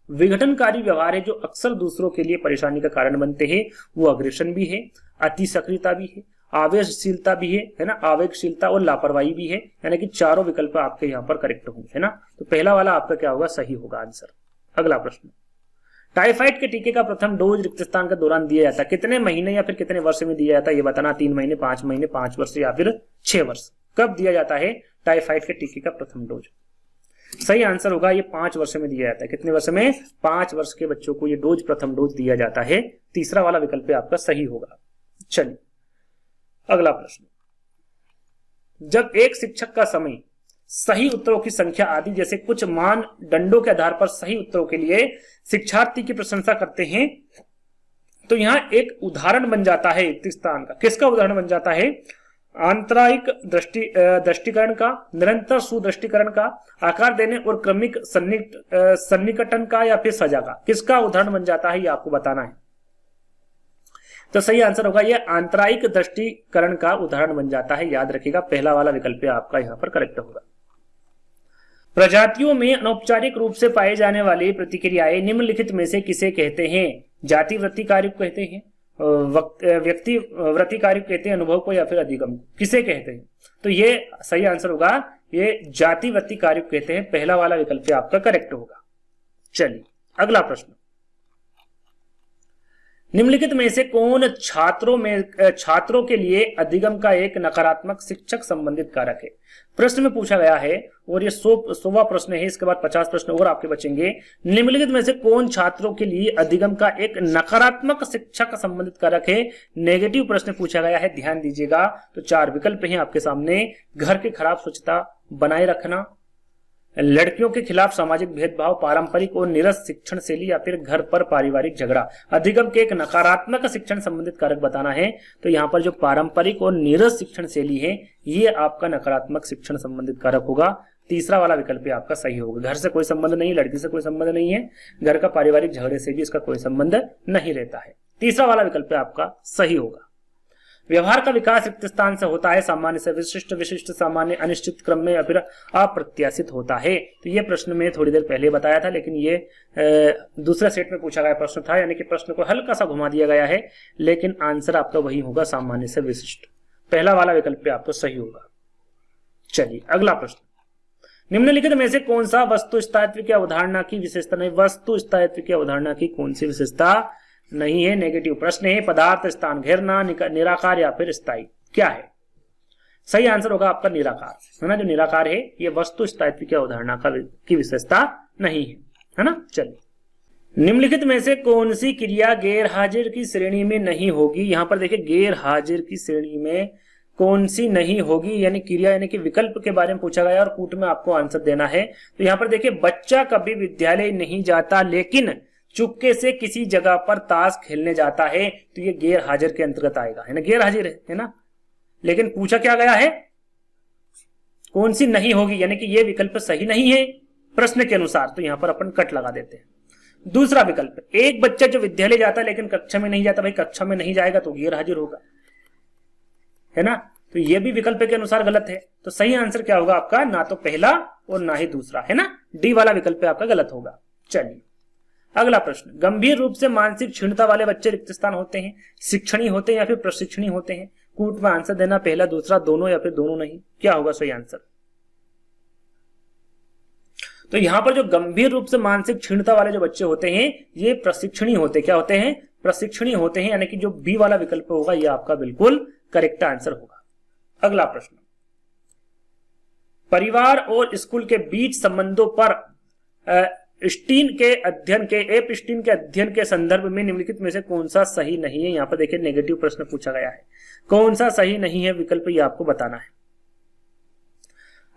विघटनकारी व्यवहार है जो अक्सर दूसरों के लिए परेशानी का कारण बनते हैं। वो अग्रेशन भी है, अति सक्रियता भी है, आवेशशीलता भी है ना, आवेगशीलता और लापरवाही भी है, यानी कि चारों विकल्प आपके यहाँ पर करेक्ट होंगे, है ना। तो पहला वाला आपका क्या होगा, सही होगा आंसर। अगला प्रश्न, टाइफाइड के टीके का प्रथम डोज रिक्त स्थान के दौरान दिया जाता है, कितने महीने या फिर कितने वर्ष में दिया जाता है ये बताना। 3 महीने, 5 महीने, 5 वर्ष या फिर 6 वर्ष। कब दिया जाता है टाइफाइड के टीके का प्रथम डोज? सही आंसर होगा ये 5 वर्ष में दिया जाता है। कितने वर्ष में? 5 वर्ष के बच्चों को ये डोज, प्रथम डोज दिया जाता है। तीसरा वाला विकल्प आपका सही होगा। चलिए अगला प्रश्न, जब एक शिक्षक का समय सही उत्तरों की संख्या आदि जैसे कुछ मानदंडों के आधार पर सही उत्तरों के लिए शिक्षार्थी की प्रशंसा करते हैं तो यहां एक उदाहरण बन जाता है रिक्त स्थान का। किसका उदाहरण बन जाता है? आंतरायिक दृष्टिकरण का, निरंतर सुदृष्टिकरण का, आकार देने और क्रमिक सन्निकटन का, या फिर सजा का। किसका उदाहरण बन जाता है ये आपको बताना है। तो सही आंसर होगा ये आंतरायिक दृष्टिकरण का उदाहरण बन जाता है। याद रखिएगा पहला वाला विकल्प आपका यहां पर करेक्ट होगा। प्रजातियों में अनौपचारिक रूप से पाए जाने वाली प्रतिक्रियाएं निम्नलिखित में से किसे कहते हैं? जाति वृत्ति कार्य कहते हैं, व्यक्ति वृत्ति कार्य कहते हैं, अनुभव को, या फिर अधिगम को? किसे कहते हैं? तो ये सही आंसर होगा ये जाति वृत्ति कार्य कहते हैं। पहला वाला विकल्प आपका करेक्ट होगा। चलिए अगला प्रश्न, निम्नलिखित में से कौन छात्रों के लिए अधिगम का एक नकारात्मक शिक्षक संबंधित कारक है? प्रश्न में पूछा गया है और ये 100वां प्रश्न है। इसके बाद 50 प्रश्न और आपके बचेंगे। निम्नलिखित में से कौन छात्रों के लिए अधिगम का एक नकारात्मक शिक्षक संबंधित कारक है? नेगेटिव प्रश्न पूछा गया है, ध्यान दीजिएगा। तो 4 विकल्प हैं आपके सामने। घर की खराब स्वच्छता बनाए रखना, लड़कियों के खिलाफ सामाजिक भेदभाव, पारंपरिक और नीरस शिक्षण शैली, या फिर घर पर पारिवारिक झगड़ा। अधिगम के एक नकारात्मक शिक्षण संबंधित कारक बताना है। तो यहाँ पर जो पारंपरिक और नीरस शिक्षण शैली है ये आपका नकारात्मक शिक्षण संबंधित कारक होगा। तीसरा वाला विकल्प आपका सही होगा। घर से कोई संबंध नहीं, लड़की से कोई संबंध नहीं है, घर का पारिवारिक झगड़े से भी इसका कोई संबंध नहीं रहता है। तीसरा वाला विकल्प आपका सही होगा। व्यवहार का विकास रिक्त स्थान से होता है, सामान्य से विशिष्ट, विशिष्ट सामान्य, अनिश्चित क्रम में, या फिर अप्रत्याशित होता है। तो ये प्रश्न में थोड़ी देर पहले बताया था, लेकिन ये दूसरे सेट में पूछा गया प्रश्न था, यानी कि प्रश्न को हल्का सा घुमा दिया गया है, लेकिन आंसर आपका वही होगा, सामान्य से विशिष्ट। पहला वाला विकल्प आपको सही होगा। चलिए अगला प्रश्न, निम्नलिखित में से कौन सा वस्तु स्थायित्व की अवधारणा की विशेषता नहीं? वस्तु स्थायित्व की अवधारणा की कौन सी विशेषता नहीं है? नेगेटिव प्रश्न है। पदार्थ स्थान घेरना, निराकार, या फिर स्थायी? क्या है सही आंसर? होगा आपका निराकार, है ना। जो निराकार है ये वस्तु स्थायित्व की अवधारणा की विशेषता नहीं है ना। चलिए, निम्नलिखित में से कौन सी क्रिया गैर हाजिर की श्रेणी में नहीं होगी? यहां पर देखिए गैर हाजिर की श्रेणी में कौन सी नहीं होगी, यानी क्रिया यानी कि विकल्प के बारे में पूछा गया और कूट में आपको आंसर देना है। तो यहाँ पर देखिए, बच्चा कभी विद्यालय नहीं जाता लेकिन चुपके से किसी जगह पर ताश खेलने जाता है, तो ये गैर हाजिर के अंतर्गत आएगा, है ना। गैर हाजिर है ना, लेकिन पूछा क्या गया है, कौन सी नहीं होगी, यानी कि ये विकल्प सही नहीं है प्रश्न के अनुसार। तो यहां पर अपन कट लगा देते हैं। दूसरा विकल्प, एक बच्चा जो विद्यालय जाता है लेकिन कक्षा में नहीं जाता, भाई कक्षा में नहीं जाएगा तो गैर हाजिर होगा, है ना। तो ये भी विकल्प के अनुसार गलत है। तो सही आंसर क्या होगा आपका? ना तो पहला और ना ही दूसरा, है ना। डी वाला विकल्प आपका गलत होगा। चलिए अगला प्रश्न, गंभीर रूप से मानसिक क्षीणता वाले बच्चे रिक्त स्थान होते हैं, शिक्षणीय होते हैं या फिर प्रशिक्षणीय होते हैं? कूट में आंसर देना, पहला, दूसरा, दोनों, या फिर दोनों नहीं। क्या होगा सही आंसर? तो यहां पर जो गंभीर रूप से मानसिक क्षीणता वाले जो बच्चे होते हैं ये प्रशिक्षणीय होते, क्या होते हैं? प्रशिक्षणीय होते हैं, यानी कि जो बी वाला विकल्प होगा ये आपका बिल्कुल करेक्ट आंसर होगा। अगला प्रश्न, परिवार और स्कूल के बीच संबंधों पर एपस्टीन के अध्ययन के संदर्भ में निम्नलिखित में से कौन सा सही नहीं है? यहाँ पर देखिए नेगेटिव प्रश्न पूछा गया है, कौन सा सही नहीं है विकल्प ये आपको बताना है।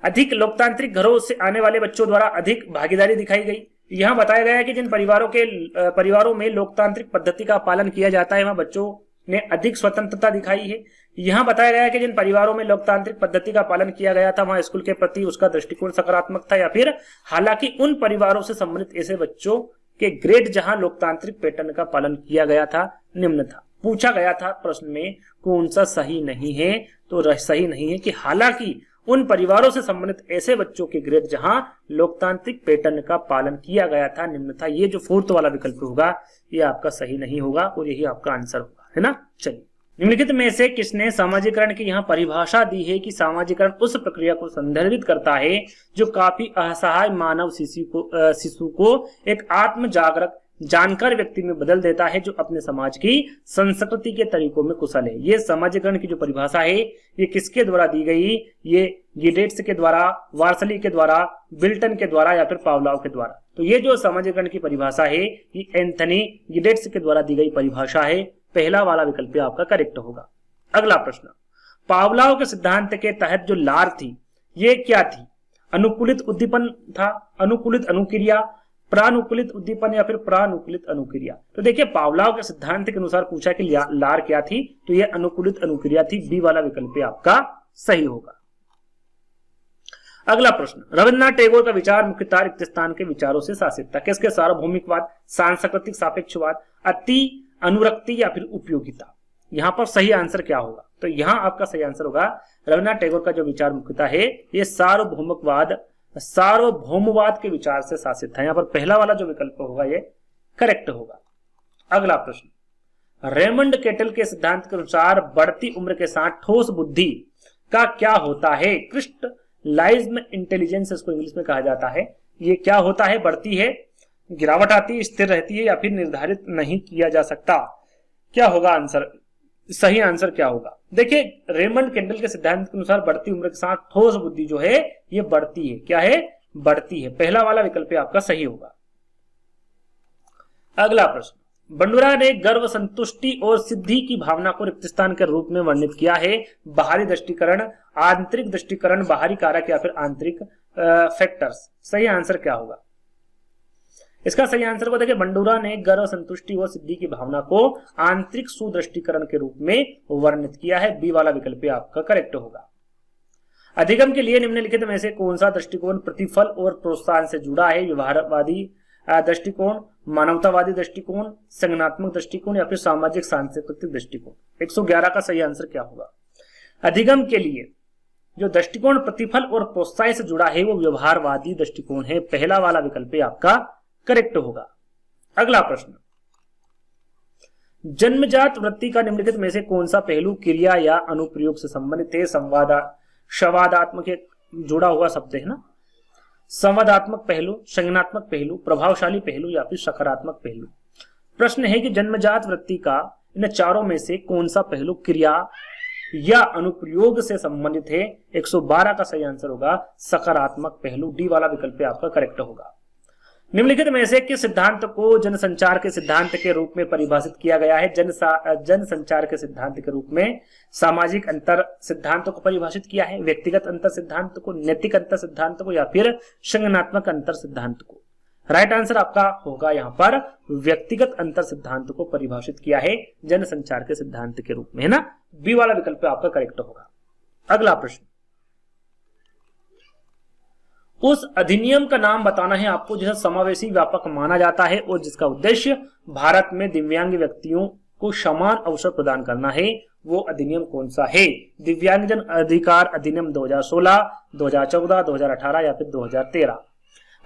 अधिक लोकतांत्रिक घरों से आने वाले बच्चों द्वारा अधिक भागीदारी दिखाई गई। यहाँ बताया गया है कि जिन परिवारों में लोकतांत्रिक पद्धति का पालन किया जाता है वहां बच्चों ने अधिक स्वतंत्रता दिखाई है। यहाँ बताया गया है कि जिन परिवारों में लोकतांत्रिक पद्धति का पालन किया गया था वहां स्कूल के प्रति उसका दृष्टिकोण सकारात्मक था, या फिर हालांकि उन परिवारों से संबंधित ऐसे बच्चों के ग्रेड जहां लोकतांत्रिक पैटर्न का पालन किया गया था निम्न था। पूछा गया था प्रश्न में कौन सा सही नहीं है, तो सही नहीं है कि हालांकि उन परिवारों से संबंधित ऐसे बच्चों के ग्रेड जहां लोकतांत्रिक पैटर्न का पालन किया गया था निम्न था। ये जो फोर्थ वाला विकल्प होगा ये आपका सही नहीं होगा और यही आपका आंसर होगा, है ना। चलिए, निम्नलिखित में से किसने सामाजिकरण की यहाँ परिभाषा दी है कि सामाजिकरण उस प्रक्रिया को संदर्भित करता है जो काफी असहाय मानव शिशु को एक आत्म जागरूक जानकार व्यक्ति में बदल देता है जो अपने समाज की संस्कृति के तरीकों में कुशल है। ये सामाजिकरण की जो परिभाषा है ये किसके द्वारा दी गई? ये गिडेट्स के द्वारा, वार्सली के द्वारा, बिल्टन के द्वारा या फिर पावलोव के द्वारा। तो ये जो सामाजिकरण की परिभाषा है ये एंथनी गिडेट्स के द्वारा दी गई परिभाषा है। पहला वाला विकल्प आपका करेक्ट होगा। अगला प्रश्न, पावलोव के सिद्धांत के तहत जो लार थी ये क्या थी? अनुकूलित उद्दीपन था, अनुकूलित अनुक्रिया, प्रानुकूलित उद्दीपन या फिर प्रानुकूलित अनुक्रिया। तो देखिए पावलोव के सिद्धांत के अनुसार पूछा कि लार क्या थी, तो यह अनुकूलित अनुक्रिया थी। बी वाला विकल्प आपका सही होगा। अगला प्रश्न, रविन्द्रनाथ टैगोर का विचार मुख्यतः रिक्त स्थान के विचारों से शासित था। किसके? सार्वभौमिकवाद, सांस्कृतिक सापेक्षवाद, अति अनुरक्ति या फिर उपयोगिता। यहां पर सही आंसर क्या होगा? तो यहां आपका सही आंसर होगा रविन्द्रनाथ टैगोर का जो विचार मुख्यतः है ये सार्वभौमवाद के विचार से शासित था। यहां पर पहला वाला जो विकल्प होगा ये करेक्ट होगा। अगला प्रश्न, रेमंड केटल के सिद्धांत के अनुसार बढ़ती उम्र के साथ ठोस बुद्धि का क्या होता है? क्रिस्टलाइज्ड इंटेलिजेंस इसको इंग्लिश में कहा जाता है। ये क्या होता है? बढ़ती है, गिरावट आती है, स्थिर रहती है या फिर निर्धारित नहीं किया जा सकता। क्या होगा आंसर? सही आंसर क्या होगा? देखिए रेमंड केंडल के सिद्धांत के अनुसार बढ़ती उम्र के साथ ठोस बुद्धि जो है ये बढ़ती है। क्या है? बढ़ती है। पहला वाला विकल्प आपका सही होगा। अगला प्रश्न, बंडूरा ने गर्व, संतुष्टि और सिद्धि की भावना को रिक्त स्थान के रूप में वर्णित किया है। बाहरी दृष्टिकरण, आंतरिक दृष्टिकरण, बाहरी कारक या फिर आंतरिक फैक्टर्स। सही आंसर क्या होगा? इसका सही आंसर को देखिए, बंडूरा ने गर्व, संतुष्टि और सिद्धि की भावना को आंतरिक सुदृष्टिकरण के रूप में वर्णित किया है। बी वाला विकल्प आपका करेक्ट होगा। अधिगम के लिए निम्नलिखित में से कौन सा दृष्टिकोण प्रतिफल और प्रोत्साहन से जुड़ा है? व्यवहारवादी दृष्टिकोण, मानवतावादी दृष्टिकोण, संज्ञानात्मक दृष्टिकोण या फिर सामाजिक सांस्कृतिक दृष्टिकोण। 111 का सही आंसर क्या होगा? अधिगम के लिए जो दृष्टिकोण प्रतिफल और प्रोत्साहन से जुड़ा है वो व्यवहारवादी दृष्टिकोण है। पहला वाला विकल्प आपका करेक्ट होगा। अगला प्रश्न, जन्मजात वृत्ति का निम्नलिखित में से कौन सा पहलू क्रिया या अनुप्रयोग से संबंधित है? संवादात्मक जुड़ा हुआ शब्द है ना। संवादात्मक पहलू, संज्ञानात्मक पहलू, प्रभावशाली पहलू या फिर सकारात्मक पहलू। प्रश्न है कि जन्मजात वृत्ति का इन चारों में से कौन सा पहलू क्रिया या अनुप्रयोग से संबंधित है? 112 का सही आंसर होगा सकारात्मक पहलू। डी वाला विकल्प आपका करेक्ट होगा। निम्नलिखित में से किस सिद्धांत को जनसंचार के सिद्धांत के रूप में परिभाषित किया गया है? जनसंचार के सिद्धांत के रूप में सामाजिक अंतर सिद्धांत को परिभाषित किया है, व्यक्तिगत अंतर सिद्धांत को, नैतिक अंतर सिद्धांत को या फिर संज्ञानात्मक अंतर सिद्धांत को। राइट आंसर आपका होगा यहाँ पर व्यक्तिगत अंतर सिद्धांत को परिभाषित किया है जनसंचार के सिद्धांत के रूप में, है ना। बी वाला विकल्प आपका करेक्ट होगा। अगला प्रश्न, उस अधिनियम का नाम बताना है आपको जिसे समावेशी व्यापक माना जाता है और जिसका उद्देश्य भारत में दिव्यांग व्यक्तियों को समान अवसर प्रदान करना है। वो अधिनियम कौन सा है? दिव्यांगजन अधिकार अधिनियम 2016, 2014, 2018 या फिर 2013।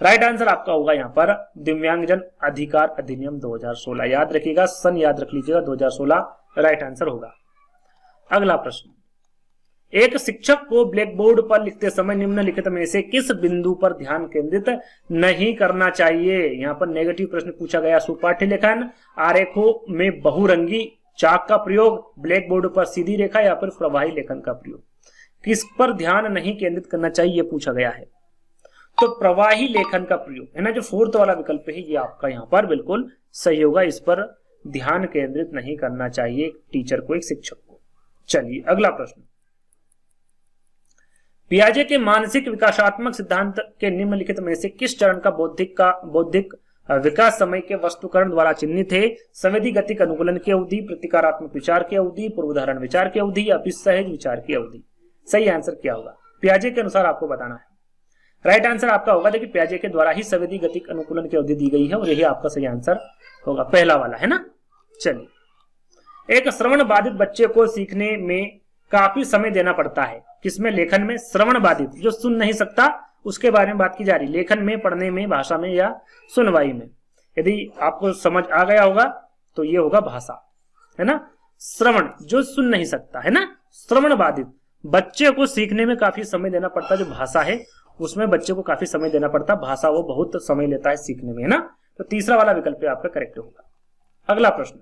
राइट आंसर आपका होगा यहाँ पर दिव्यांगजन अधिकार अधिनियम 2016। याद रखिएगा, सन याद रख लीजिएगा, 2016 राइट आंसर होगा। अगला प्रश्न, एक शिक्षक को ब्लैक बोर्ड पर लिखते समय निम्नलिखित में से किस बिंदु पर ध्यान केंद्रित नहीं करना चाहिए? यहाँ पर नेगेटिव प्रश्न पूछा गया। सुपाठ्य लेखन, आरेखों में बहुरंगी चाक का प्रयोग, ब्लैक बोर्ड पर सीधी रेखा या फिर प्रवाही लेखन का प्रयोग। किस पर ध्यान नहीं केंद्रित करना चाहिए ये पूछा गया है। तो प्रवाही लेखन का प्रयोग है ना, जो फोर्थ वाला विकल्प है ये आपका यहाँ पर बिल्कुल सही होगा। इस पर ध्यान केंद्रित नहीं करना चाहिए एक टीचर को, एक शिक्षक को। चलिए अगला प्रश्न, पियाजे के मानसिक विकासात्मक सिद्धांत के निम्नलिखित में से किस चरण का बौद्धिक विकास समय के वस्तुकरण द्वारा चिन्हित है? संवेदी गतिक अनुकूलन की अवधि, प्रतिकारात्मक विचार की अवधि, पूर्वधारण विचार की अवधि या फिर सहज विचार की अवधि। सही आंसर क्या होगा? पियाजे के अनुसार आपको बताना है। राइट आंसर आपका होगा, देखिए पियाजे के द्वारा ही संवेदी गतिक अनुकूलन की अवधि दी गई है और यही आपका सही आंसर होगा, पहला वाला, है ना। चलिए, एक श्रवण बाधित बच्चे को सीखने में काफी समय देना पड़ता है। किसमें, लेखन में। श्रवण बाधित, जो सुन नहीं सकता, उसके बारे में बात की जा रही, लेखन में, पढ़ने में, भाषा में या सुनवाई में। यदि आपको समझ आ गया होगा तो ये होगा भाषा, है ना। श्रवण, जो सुन नहीं सकता, है ना। श्रवण बाधित, बच्चे को सीखने में काफी समय देना पड़ता है, जो भाषा है उसमें बच्चे को काफी समय देना पड़ता है, भाषा वो बहुत समय लेता है सीखने में, है ना। तो तीसरा वाला विकल्प आपका करेक्ट होगा। अगला प्रश्न,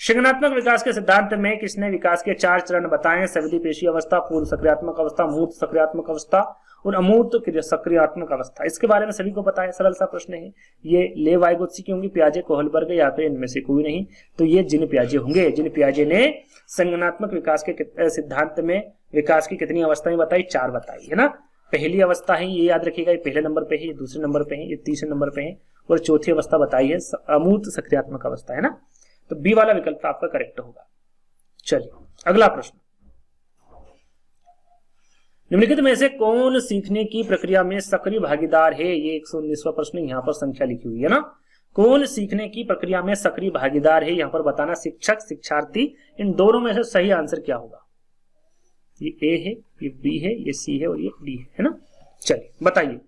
संज्ञानात्मक विकास के सिद्धांत में किसने विकास के 4 चरण बताए? संवेदी पेशी अवस्था, पूर्व सक्रियात्मक अवस्था, मूर्त सक्रियात्मक अवस्था और अमूर्त सक्रियात्मक अवस्था। इसके बारे में सभी को पता है, सरल सा प्रश्न है। ये ले वाइगोत्स्की की होंगी, पियाजे, कोहलबर्ग, या फिर इनमें से कोई नहीं, तो ये जीन पियाजे होंगे। जीन पियाजे ने संज्ञानात्मक विकास के सिद्धांत में विकास की कितनी अवस्थाएं बताई? 4 बताई, है ना। पहली अवस्था है, ये याद रखिएगा, ये पहले नंबर पे है, ये दूसरे नंबर पे है, ये तीसरे नंबर पे है, और चौथी अवस्था बताई है अमूर्त सक्रियात्मक अवस्था, है ना। तो बी वाला विकल्प आपका करेक्ट होगा। चलिए अगला प्रश्न, निम्नलिखित में से कौन सीखने की प्रक्रिया में सक्रिय भागीदार है? ये 119वां प्रश्न, यहाँ पर संख्या लिखी हुई है ना। कौन सीखने की प्रक्रिया में सक्रिय भागीदार है, यहाँ पर बताना। शिक्षक, शिक्षार्थी, इन दोनों में से सही आंसर क्या होगा? ये ए है, ये बी है, ये सी है और ये डी है ना। चलिए बताइए।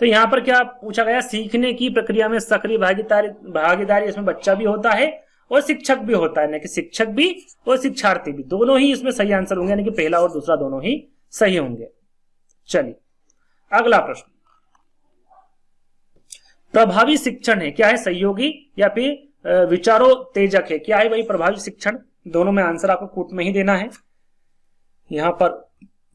तो यहां पर क्या पूछा गया? सीखने की प्रक्रिया में सक्रिय भागीदारी, इसमें बच्चा भी होता है और शिक्षक भी होता है, ना कि शिक्षक भी और शिक्षार्थी भी, दोनों ही इसमें सही आंसर होंगे, यानी कि पहला और दूसरा दोनों ही सही होंगे। चलिए अगला प्रश्न, प्रभावी शिक्षण है क्या है? सहयोगी या फिर विचारोत्तेजक है? क्या है भाई प्रभावी शिक्षण? दोनों में आंसर आपको कूट में ही देना है। यहां पर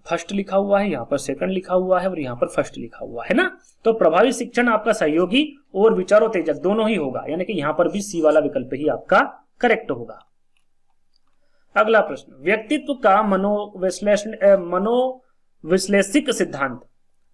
फर्स्ट लिखा हुआ है, यहां पर सेकंड लिखा हुआ है और यहां पर फर्स्ट लिखा हुआ है ना। तो प्रभावी शिक्षण आपका सहयोगी और विचारोत्तेजक दोनों ही होगा, यानी कि यहां पर भी सी वाला विकल्प ही आपका करेक्ट होगा। अगला प्रश्न, व्यक्तित्व का मनोविश्लेषिक सिद्धांत,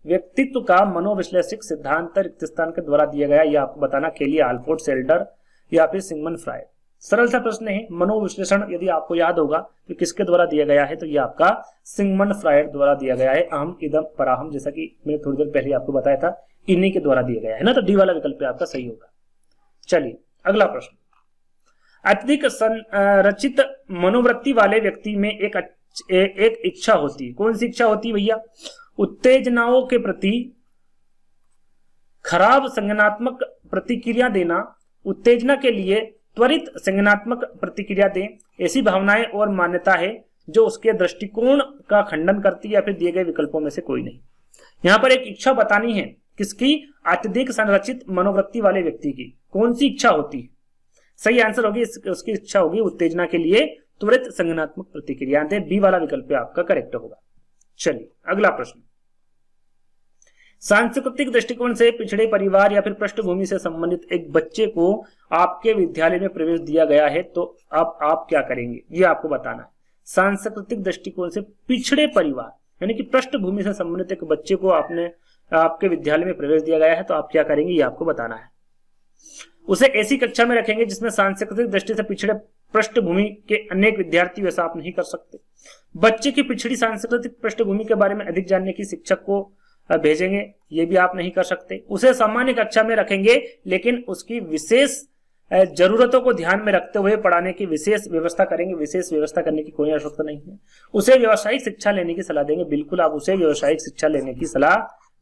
व्यक्तित्व का मनोविश्लेषिक सिद्धांत रिक्त स्थान के द्वारा दिया गया, यह आपको बताना। केली, आल्पोर्ट, सेल्डर या फिर सिगमंड फ्रायड। सरल सा प्रश्न है। मनोविश्लेषण यदि आपको याद होगा तो किसके द्वारा दिया गया है? तो ये आपका सिगमंड फ्रायड द्वारा दिया गया है। अहम इदम पराहम, जैसा कि मैंने थोड़ी देर पहले आपको बताया था, इन्हीं के द्वारा दिया गया है ना। तो डी वाला विकल्प आपका सही होगा। चलिए अगला प्रश्न, अत्यधिक संरचित मनोवृत्ति वाले व्यक्ति में एक इच्छा होती है। कौन सी इच्छा होती है भैया? उत्तेजनाओं के प्रति खराब संज्ञानात्मक प्रतिक्रिया देना, उत्तेजना के लिए त्वरित संज्ञानात्मक प्रतिक्रिया दें, ऐसी भावनाएं और मान्यता है जो उसके दृष्टिकोण का खंडन करती है, या फिर दिए गए विकल्पों में से कोई नहीं। यहां पर एक इच्छा बतानी है, किसकी? अत्यधिक संरचित मनोवृत्ति वाले व्यक्ति की। कौन सी इच्छा होती है? सही आंसर होगी उसकी इच्छा होगी उत्तेजना के लिए त्वरित संज्ञानात्मक प्रतिक्रिया दें। बी वाला विकल्प आपका करेक्ट होगा। चलिए अगला प्रश्न, सांस्कृतिक दृष्टिकोण से पिछड़े परिवार या फिर पृष्ठभूमि से संबंधित एक बच्चे को आपके विद्यालय में प्रवेश दिया गया है, तो अब आप क्या करेंगे? ये आपको बताना है। सांस्कृतिक दृष्टिकोण से पिछड़े परिवार यानी कि पृष्ठभूमि से संबंधित एक बच्चे को आपके विद्यालय में प्रवेश दिया गया है, तो आप क्या करेंगे? ये आपको बताना है। उसे ऐसी कक्षा में रखेंगे जिसमें सांस्कृतिक दृष्टि से पिछड़े पृष्ठभूमि के अनेक विद्यार्थी, वैसा आप नहीं कर सकते। बच्चे की पिछड़ी सांस्कृतिक पृष्ठभूमि के बारे में अधिक जानने की शिक्षक को भेजेंगे, ये भी आप नहीं कर सकते। उसे सामान्य कक्षा में रखेंगे, लेकिन उसकी विशेष जरूरतों को ध्यान में रखते हुए पढ़ाने की विशेष व्यवस्था करेंगे। विशेष व्यवस्था करने की कोई आवश्यकता नहीं है। उसे व्यावसायिक शिक्षा लेने की सलाह देंगे, बिल्कुल आप उसे व्यावसायिक शिक्षा लेने की सलाह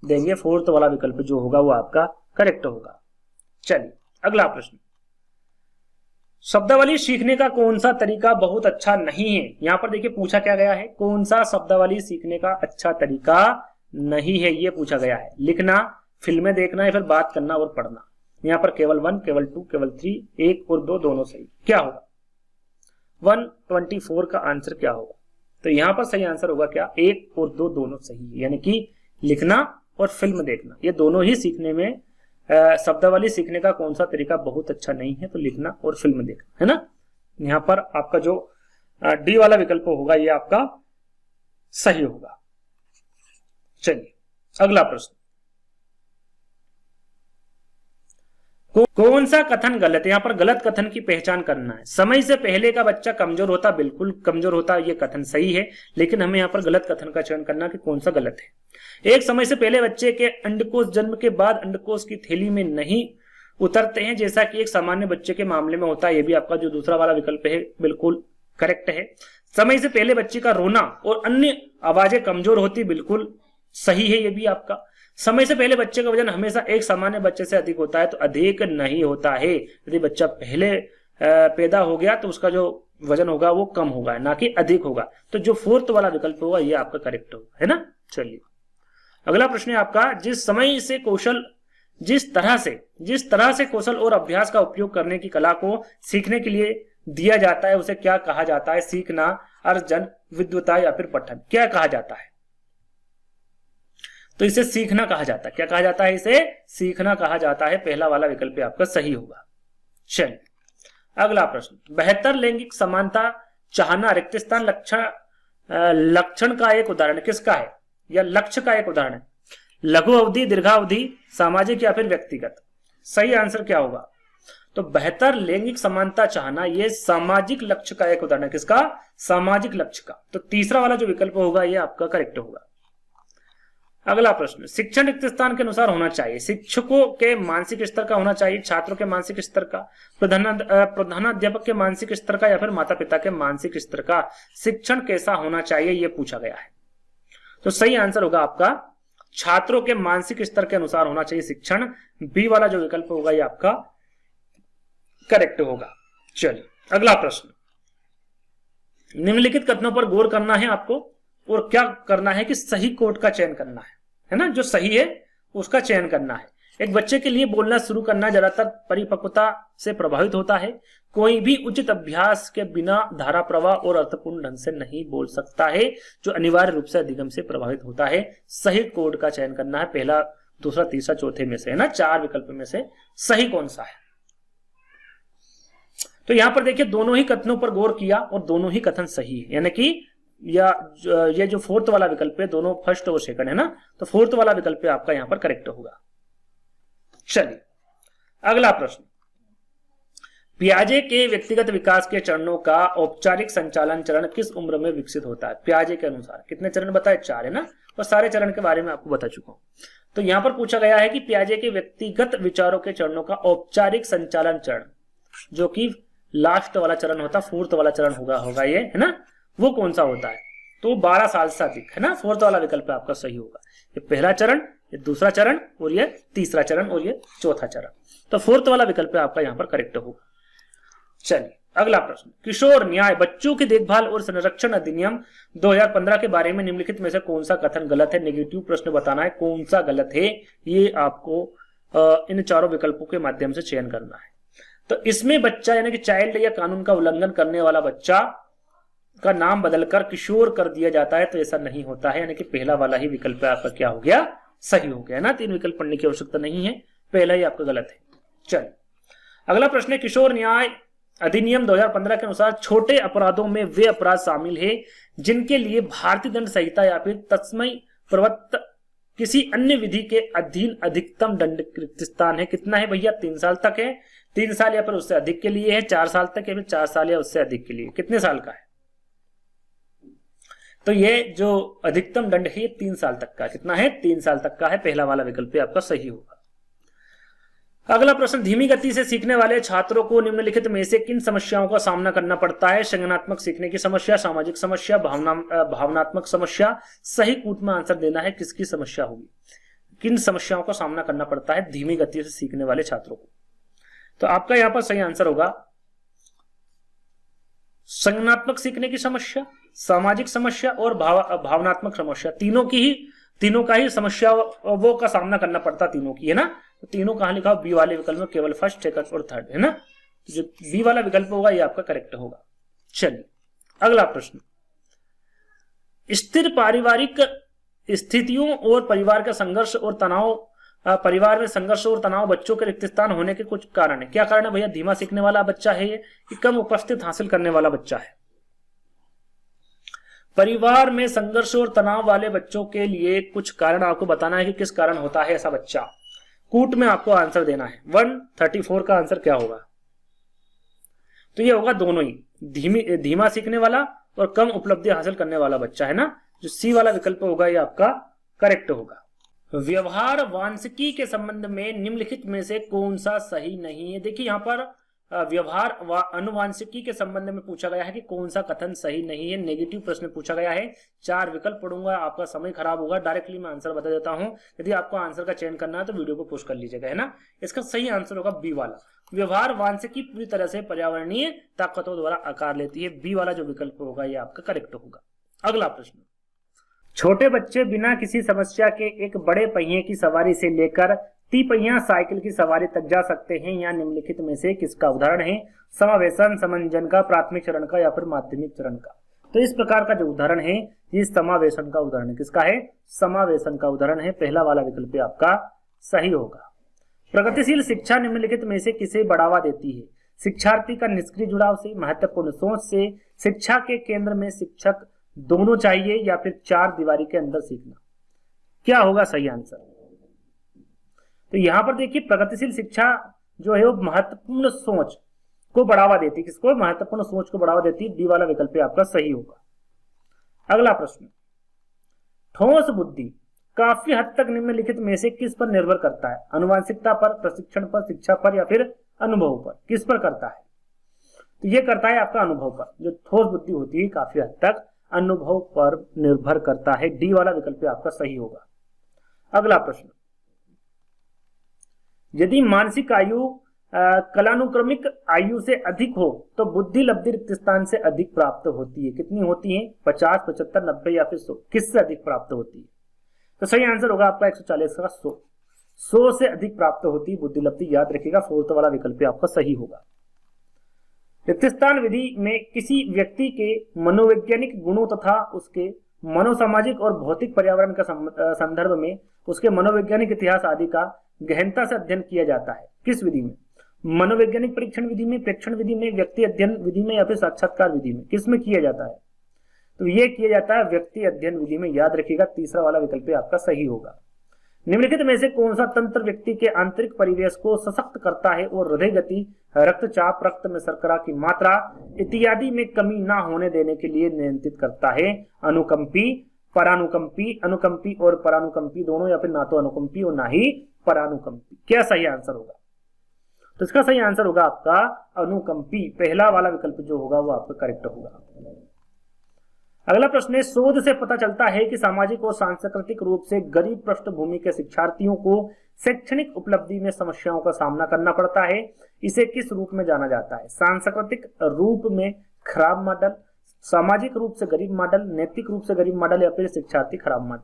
देंगे। फोर्थ वाला विकल्प जो होगा वो आपका करेक्ट होगा। चलिए अगला प्रश्न, शब्दावली सीखने का कौन सा तरीका बहुत अच्छा नहीं है? यहां पर देखिए पूछा क्या गया है, कौन सा शब्दावली सीखने का अच्छा तरीका नहीं है, ये पूछा गया है। लिखना, फिल्में देखना या फिर बात करना और पढ़ना। यहां पर केवल 1, केवल 2, केवल 3, 1 और 2 दोनों सही। क्या होगा? 124 का आंसर क्या होगा? तो यहां पर सही आंसर होगा क्या? 1 और 2 दोनों सही है, यानी कि लिखना और फिल्म देखना, ये दोनों ही सीखने में शब्दावली सीखने का कौन सा तरीका बहुत अच्छा नहीं है? तो लिखना और फिल्म देखना, है ना। यहां पर आपका जो डी वाला विकल्प होगा ये आपका सही होगा। चलिए अगला प्रश्न, कौन सा कथन गलत है? यहां पर गलत कथन की पहचान करना है। समय से पहले का बच्चा कमजोर होता, बिल्कुल कमजोर होता, ये कथन सही है, लेकिन हमें यहां पर गलत कथन का चयन करना कि कौन सा गलत है। एक समय से पहले बच्चे के अंडकोश जन्म के बाद अंडकोश की थैली में नहीं उतरते हैं, जैसा कि एक सामान्य बच्चे के मामले में होता है। ये भी आपका जो दूसरा वाला विकल्प है बिल्कुल करेक्ट है। समय से पहले बच्चे का रोना और अन्य आवाजें कमजोर होती, बिल्कुल सही है ये भी आपका। समय से पहले बच्चे का वजन हमेशा एक सामान्य बच्चे से अधिक होता है, तो अधिक नहीं होता है। यदि बच्चा पहले पैदा हो गया तो उसका जो वजन होगा वो कम होगा, ना कि अधिक होगा। तो जो फोर्थ वाला विकल्प होगा ये आपका करेक्ट होगा, है ना। चलिए अगला प्रश्न है आपका, जिस तरह से कौशल और अभ्यास का उपयोग करने की कला को सीखने के लिए दिया जाता है उसे क्या कहा जाता है? सीखना, अर्जन, विद्वता या फिर पठन, क्या कहा जाता है? तो इसे सीखना कहा जाता है। क्या कहा जाता है? इसे सीखना कहा जाता है। पहला वाला विकल्प आपका सही होगा। चलिए अगला प्रश्न, बेहतर लैंगिक समानता चाहना रिक्त स्थान लक्षण का एक उदाहरण किसका है, या लक्ष्य का एक उदाहरण है? लघु अवधि, दीर्घावधि, सामाजिक या फिर व्यक्तिगत? सही आंसर क्या होगा? तो बेहतर लैंगिक समानता चाहना ये सामाजिक लक्ष्य का एक उदाहरण है। किसका? सामाजिक लक्ष्य का। तो तीसरा वाला जो विकल्प होगा ये आपका करेक्ट होगा। अगला प्रश्न, शिक्षण रिक्त स्थान के अनुसार होना चाहिए। शिक्षकों के मानसिक स्तर का होना चाहिए, छात्रों के मानसिक स्तर का, प्रधानाध्यापक के मानसिक स्तर का, या फिर माता पिता के मानसिक स्तर का? शिक्षण कैसा होना चाहिए ये पूछा गया है। तो सही आंसर होगा आपका छात्रों के मानसिक स्तर के अनुसार होना चाहिए शिक्षण। बी वाला जो विकल्प होगा ये आपका करेक्ट होगा। चलिए अगला प्रश्न, निम्नलिखित कथनों पर गौर करना है आपको, और क्या करना है कि सही कोट का चयन करना है ना, जो सही है उसका चयन करना है। एक बच्चे के लिए बोलना शुरू करना ज्यादातर परिपक्वता से प्रभावित होता है। कोई भी उचित अभ्यास के बिना धारा प्रवाह और अर्थपूर्ण ढंग से नहीं बोल सकता है, जो अनिवार्य रूप से अधिगम से प्रभावित होता है। सही कोड का चयन करना है, पहला, दूसरा, तीसरा, चौथे में से, है ना, 4 विकल्प में से सही कौन सा है। तो यहां पर देखिए दोनों ही कथनों पर गौर किया और दोनों ही कथन सही है, यानी कि ये जो फोर्थ वाला विकल्प है, दोनों फर्स्ट और सेकंड है ना, तो फोर्थ वाला विकल्प आपका यहां पर करेक्ट होगा। चलिए अगला प्रश्न, पियाजे के व्यक्तिगत विकास के चरणों का औपचारिक संचालन चरण किस उम्र में विकसित होता है? पियाजे के अनुसार कितने चरण बताए? 4 है ना, और सारे चरण के बारे में आपको बता चुका हूं। तो यहां पर पूछा गया है कि पियाजे के व्यक्तिगत विचारों के चरणों का औपचारिक संचालन चरण, जो कि लास्ट वाला चरण होता, फोर्थ वाला चरण होगा ये, है ना, वो कौन सा होता है? तो 12 साल से अधिक, है ना, फोर्थ वाला विकल्प आपका सही होगा। ये पहला चरण, ये दूसरा चरण, और ये तीसरा चरण, और ये चौथा चरण। तो फोर्थ वाला विकल्प आपका यहां पर करेक्ट होगा। चलिए अगला प्रश्न, किशोर न्याय बच्चों की देखभाल और संरक्षण अधिनियम 2015 के बारे में निम्नलिखित में से कौन सा कथन गलत है? नेगेटिव प्रश्न बताना है, कौन सा गलत है ये आपको इन चारों विकल्पों के माध्यम से चयन करना है। तो इसमें बच्चा यानी कि चाइल्ड या कानून का उल्लंघन करने वाला बच्चा का नाम बदलकर किशोर कर दिया जाता है, तो ऐसा नहीं होता है, यानी कि पहला वाला ही विकल्प आपका क्या हो गया? सही हो गया ना। 3 विकल्प पढ़ने की आवश्यकता नहीं है, पहला ही आपका गलत है। चलिए अगला प्रश्न है, किशोर न्याय अधिनियम 2015 के अनुसार छोटे अपराधों में वे अपराध शामिल है जिनके लिए भारतीय दंड संहिता या फिर तत्समय प्रवृत्त किसी अन्य विधि के अधीन अधिकतम दंड रिक्त स्थान है। कितना है भैया? 3 साल तक है, 3 साल या फिर उससे अधिक के लिए है, 4 साल तक, या फिर 4 साल या उससे अधिक के लिए। कितने साल का है? तो ये जो अधिकतम दंड है 3 साल तक का। कितना है? 3 साल तक का है। पहला वाला विकल्प आपका सही होगा। अगला प्रश्न, धीमी गति से सीखने वाले छात्रों को निम्नलिखित में से किन समस्याओं का सामना करना पड़ता है? संज्ञानात्मक सीखने की समस्या, सामाजिक समस्या, भावनात्मक समस्या। सही कूट में आंसर देना है, किसकी समस्या होगी, किन समस्याओं का सामना करना पड़ता है धीमी गति से सीखने वाले छात्रों को? तो आपका यहां पर सही आंसर होगा संज्ञानात्मक सीखने की समस्या, सामाजिक समस्या और भावनात्मक समस्या। तीनों का ही समस्याओं का सामना करना पड़ता, तीनों की, है ना। तो तीनों कहां लिखा? बी वाले विकल्प में केवल फर्स्ट, सेकंड और थर्ड, है ना। जो बी वाला विकल्प होगा ये आपका करेक्ट होगा। चलिए अगला प्रश्न, स्थिर पारिवारिक स्थितियों और परिवार में संघर्ष और तनाव बच्चों के रिक्त स्थान होने के कुछ कारण है। क्या कारण है भैया? धीमा सीखने वाला बच्चा है ये, कि कम उपस्थित हासिल करने वाला बच्चा है? परिवार में संघर्ष और तनाव वाले बच्चों के लिए कुछ कारण आपको बताना है कि किस कारण होता है ऐसा बच्चा। कूट में आपको आंसर देना है। 134 का आंसर क्या होगा? तो ये होगा दोनों ही, धीमा सीखने वाला और कम उपलब्धि हासिल करने वाला बच्चा, है ना। जो सी वाला विकल्प होगा ये आपका करेक्ट होगा। व्यवहार वांशिकी के संबंध में निम्नलिखित में से कौन सा सही नहीं है? देखिए यहां पर व्यवहार व अनुवांशिकी के संबंध में पूछा गया है कि कौन सा कथन सही नहीं है। नेगेटिव प्रश्न पूछा गया है। 4 विकल्प पढ़ूंगा, आपका समय खराब होगा। डायरेक्टली मैं आंसर बता देता हूं। यदि आपको आंसर का चयन करना है तो वीडियो को पुश कर लीजिएगा, है ना। इसका सही आंसर होगा बी वाला। व्यवहार वांशिकी पूरी तरह से पर्यावरणीय ताकतों द्वारा आकार लेती है। बी वाला जो विकल्प होगा ये आपका करेक्ट होगा। अगला प्रश्न, छोटे बच्चे बिना किसी समस्या के एक बड़े पहिए की सवारी से लेकर तिपहिया साइकिल की सवारी तक जा सकते हैं। या निम्नलिखित में से किसका उदाहरण है? समावेशन, समंजन का, प्राथमिक चरण का या फिर माध्यमिक चरण का। तो इस प्रकार का जो उदाहरण है ये समावेशन का उदाहरण है। किसका है? समावेशन का उदाहरण है। पहला वाला विकल्प आपका सही होगा। प्रगतिशील शिक्षा निम्नलिखित में से किसे बढ़ावा देती है? शिक्षार्थी का निष्क्रिय जुड़ाव से, महत्वपूर्ण सोच से, शिक्षा के केंद्र में शिक्षक दोनों चाहिए या फिर 4 दीवारी के अंदर सीखना। क्या होगा सही आंसर? तो यहां पर देखिए प्रगतिशील शिक्षा जो है वो महत्वपूर्ण सोच को बढ़ावा देती है। किसको? महत्वपूर्ण सोच को बढ़ावा देती है। डी वाला विकल्प आपका सही होगा। अगला प्रश्न, ठोस बुद्धि काफी हद तक निम्नलिखित में से किस पर निर्भर करता है? अनुवांशिकता पर, प्रशिक्षण पर, शिक्षा पर या फिर अनुभव पर? किस पर करता है? तो ये करता है आपका अनुभव पर। जो ठोस बुद्धि होती है काफी हद तक अनुभव पर निर्भर करता है। डी वाला विकल्प आपका सही होगा। अगला प्रश्न, यदि मानसिक आयु कलानुक्रमिक आयु से अधिक हो तो बुद्धि लब्धि रिक्त स्थान से अधिक प्राप्त होती है। कितनी होती है? 50, 75, 90 या फिर 100? किससे अधिक प्राप्त होती है? तो सही आंसर होगा आपका 140 का 100। 100 से अधिक प्राप्त होती है बुद्धि लब्धि। याद रखिएगा, फोर्थ वाला विकल्प आपका सही होगा। रिक्त स्थान विधि में किसी व्यक्ति के मनोवैज्ञानिक गुणों तथा उसके मनोसामाजिक और भौतिक पर्यावरण का संदर्भ में उसके मनोवैज्ञानिक इतिहास आदि का गहनता से अध्ययन किया जाता है। किस विधि में? मनोवैज्ञानिक परीक्षण विधि में, प्रेक्षण विधि में, व्यक्ति अध्ययन विधि में या फिर साक्षात्कार विधि में? किस में किया जाता है? तो ये किया जाता है व्यक्ति अध्ययन विधि में। याद रखिएगा, तीसरा वाला विकल्प आपका सही होगा। निम्नलिखित में से कौन सा तंत्र व्यक्ति के आंतरिक परिवेश को सशक्त करता है और हृदय गति, रक्तचाप, रक्त में शर्करा की मात्रा इत्यादि में कमी ना होने देने के लिए नियंत्रित करता है? अनुकंपी, परानुकंपी, अनुकंपी और परानुकंपी दोनों या फिर ना तो अनुकंपी और ना ही परानुकंपी? क्या सही आंसर होगा? तो इसका सही आंसर होगा आपका अनुकंपी। पहला वाला विकल्प जो होगा वो आपका करेक्ट होगा। अगला प्रश्न है, शोध से पता चलता है कि सामाजिक और सांस्कृतिक रूप से गरीब पृष्ठभूमि के शिक्षार्थियों को शैक्षणिक उपलब्धि में समस्याओं का सामना करना पड़ता है। इसे किस रूप में जाना जाता है? सांस्कृतिक रूप में खराब मॉडल, सामाजिक रूप से गरीब मॉडल, नैतिक रूप से गरीब मॉडल या फिर शिक्षार्थी खराब मॉडल?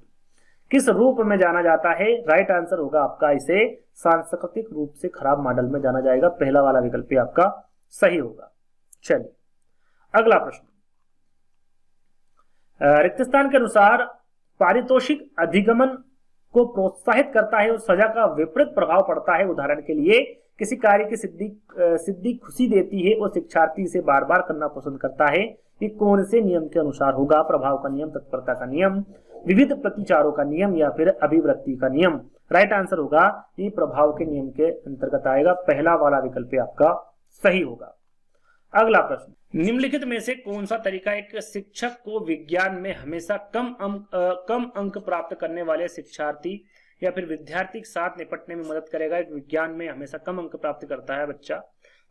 किस रूप में जाना जाता है? राइट आंसर होगा आपका इसे सांस्कृतिक रूप से खराब मॉडल में जाना जाएगा। पहला वाला विकल्प आपका सही होगा। चलिए अगला प्रश्न, रिक्त स्थान के अनुसार पारितोषिक अधिगमन को प्रोत्साहित करता है और सजा का विपरीत प्रभाव पड़ता है। उदाहरण के लिए किसी कार्य की सिद्धि खुशी देती है और शिक्षार्थी इसे बार बार करना पसंद करता है। ये कौन से नियम के अनुसार होगा? प्रभाव का नियम, तत्परता का नियम, विविध प्रतिचारों का नियम या फिर अभिवृत्ति का नियम? राइट आंसर होगा ये प्रभाव के नियम के अंतर्गत आएगा। पहला वाला विकल्प आपका सही होगा। अगला प्रश्न, निम्नलिखित में से कौन सा तरीका एक शिक्षक को विज्ञान में हमेशा कम अंक प्राप्त करने वाले शिक्षार्थी या फिर विद्यार्थी के साथ निपटने में मदद करेगा? एक विज्ञान में हमेशा कम अंक प्राप्त करता है बच्चा,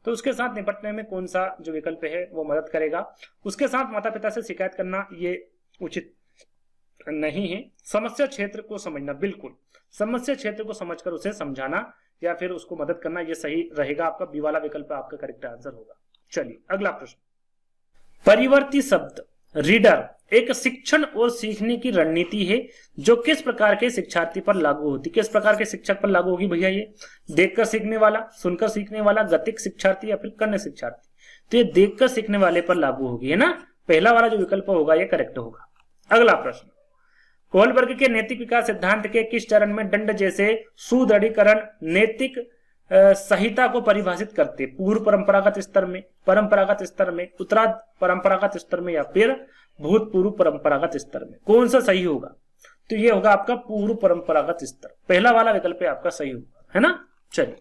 तो उसके साथ निपटने में कौन सा जो विकल्प है वो मदद करेगा? उसके साथ माता पिता से शिकायत करना ये उचित नहीं है। समस्या क्षेत्र को समझना, बिल्कुल समस्या क्षेत्र को समझकर उसे समझाना या फिर उसको मदद करना, ये सही रहेगा। आपका बी वाला विकल्प आपका करेक्ट आंसर होगा। चलिए अगला प्रश्न, परिवर्ती शब्द रीडर एक शिक्षण और सीखने की रणनीति है जो किस प्रकार के शिक्षार्थी पर लागू होती? किस प्रकार के शिक्षक पर लागू होगी भैया? ये देखकर सीखने वाला, सुनकर सीखने वाला, गतिक शिक्षार्थी या फिर कर्ण शिक्षार्थी? तो ये देखकर सीखने वाले पर लागू होगी, है ना। पहला वाला जो विकल्प होगा ये करेक्ट होगा। अगला प्रश्न, कोहलबर्ग के नैतिक विकास सिद्धांत के किस चरण में दंड जैसे सुदृढ़ीकरण नैतिक संहिता को परिभाषित करते? पूर्व परंपरागत स्तर में, परंपरागत स्तर में, उत्तराध परंपरागत स्तर में या फिर भूतपूर्व परंपरागत स्तर में? कौन सा सही होगा? तो ये होगा आपका पूर्व परंपरागत स्तर। पहला वाला विकल्प आपका सही होगा, है ना। चलिए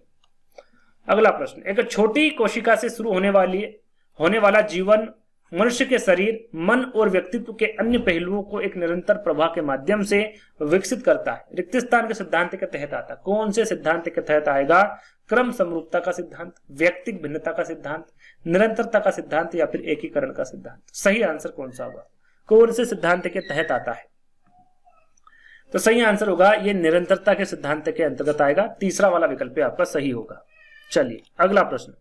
अगला प्रश्न, एक छोटी कोशिका से शुरू होने वाला जीवन मनुष्य के शरीर, मन और व्यक्तित्व के अन्य पहलुओं को एक निरंतर प्रवाह के माध्यम से विकसित करता है। रिक्त स्थान के सिद्धांत के तहत आता है। कौन से सिद्धांत के तहत आएगा? क्रम समरूपता का सिद्धांत, व्यक्तिक भिन्नता का सिद्धांत, निरंतरता का सिद्धांत या फिर एकीकरण का सिद्धांत। सही आंसर कौन सा होगा? कौन से सिद्धांत के तहत आता है? तो सही आंसर होगा ये निरंतरता के सिद्धांत के अंतर्गत आएगा। तीसरा वाला विकल्प आपका सही होगा। चलिए अगला प्रश्न,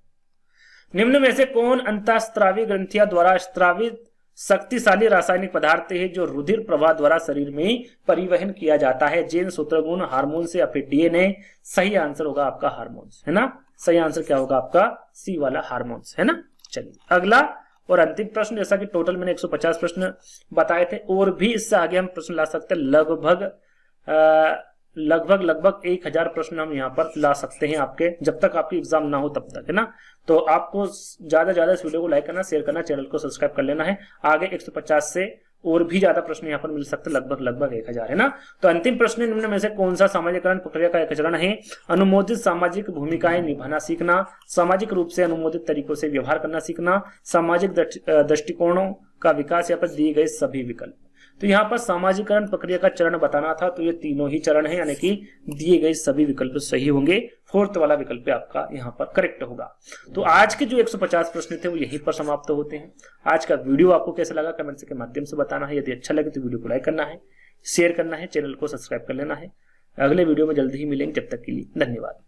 निम्न में से कौन अंतःस्रावी ग्रंथियां द्वारा स्रावित शक्तिशाली रासायनिक पदार्थ है जो रुधिर प्रवाह द्वारा शरीर में परिवहन किया जाता है? जीन, सूत्रगुण, हार्मोन्स या फिर डीएनए? सही आंसर होगा आपका हार्मोन्स, है ना। सही आंसर क्या होगा आपका? सी वाला हार्मोन्स, है ना। चलिए अगला और अंतिम प्रश्न, जैसा कि टोटल मैंने 150 प्रश्न बताए थे और भी इससे आगे हम प्रश्न ला सकते हैं। लगभग 1000 प्रश्न हम यहाँ पर ला सकते हैं आपके, जब तक आपकी एग्जाम ना हो तब तक, है ना। तो आपको ज्यादा ज्यादा इस वीडियो को लाइक करना, शेयर करना, चैनल को सब्सक्राइब कर लेना है। आगे 150 से और भी ज्यादा प्रश्न यहाँ पर मिल सकते हैं, लगभग 1000, है ना। तो अंतिम प्रश्न, निम्न में से कौन सा सामाजिकरण प्रक्रिया का एक चरण है? अनुमोदित सामाजिक भूमिकाएं निभाना सीखना, सामाजिक रूप से अनुमोदित तरीकों से व्यवहार करना सीखना, सामाजिक दृष्टिकोणों का विकास, या पर दिए गए सभी विकल्प। तो यहाँ पर सामाजिकरण प्रक्रिया का चरण बताना था, तो ये तीनों ही चरण है, यानी कि दिए गए सभी विकल्प सही होंगे। फोर्थ वाला विकल्प आपका यहाँ पर करेक्ट होगा। तो आज के जो 150 प्रश्न थे वो यहीं पर समाप्त होते हैं। आज का वीडियो आपको कैसा लगा कमेंट्स के माध्यम से बताना है। यदि अच्छा लगे तो वीडियो को लाइक करना है, शेयर करना है, चैनल को सब्सक्राइब कर लेना है। अगले वीडियो में जल्दी ही मिलेंगे, जब तक के लिए धन्यवाद।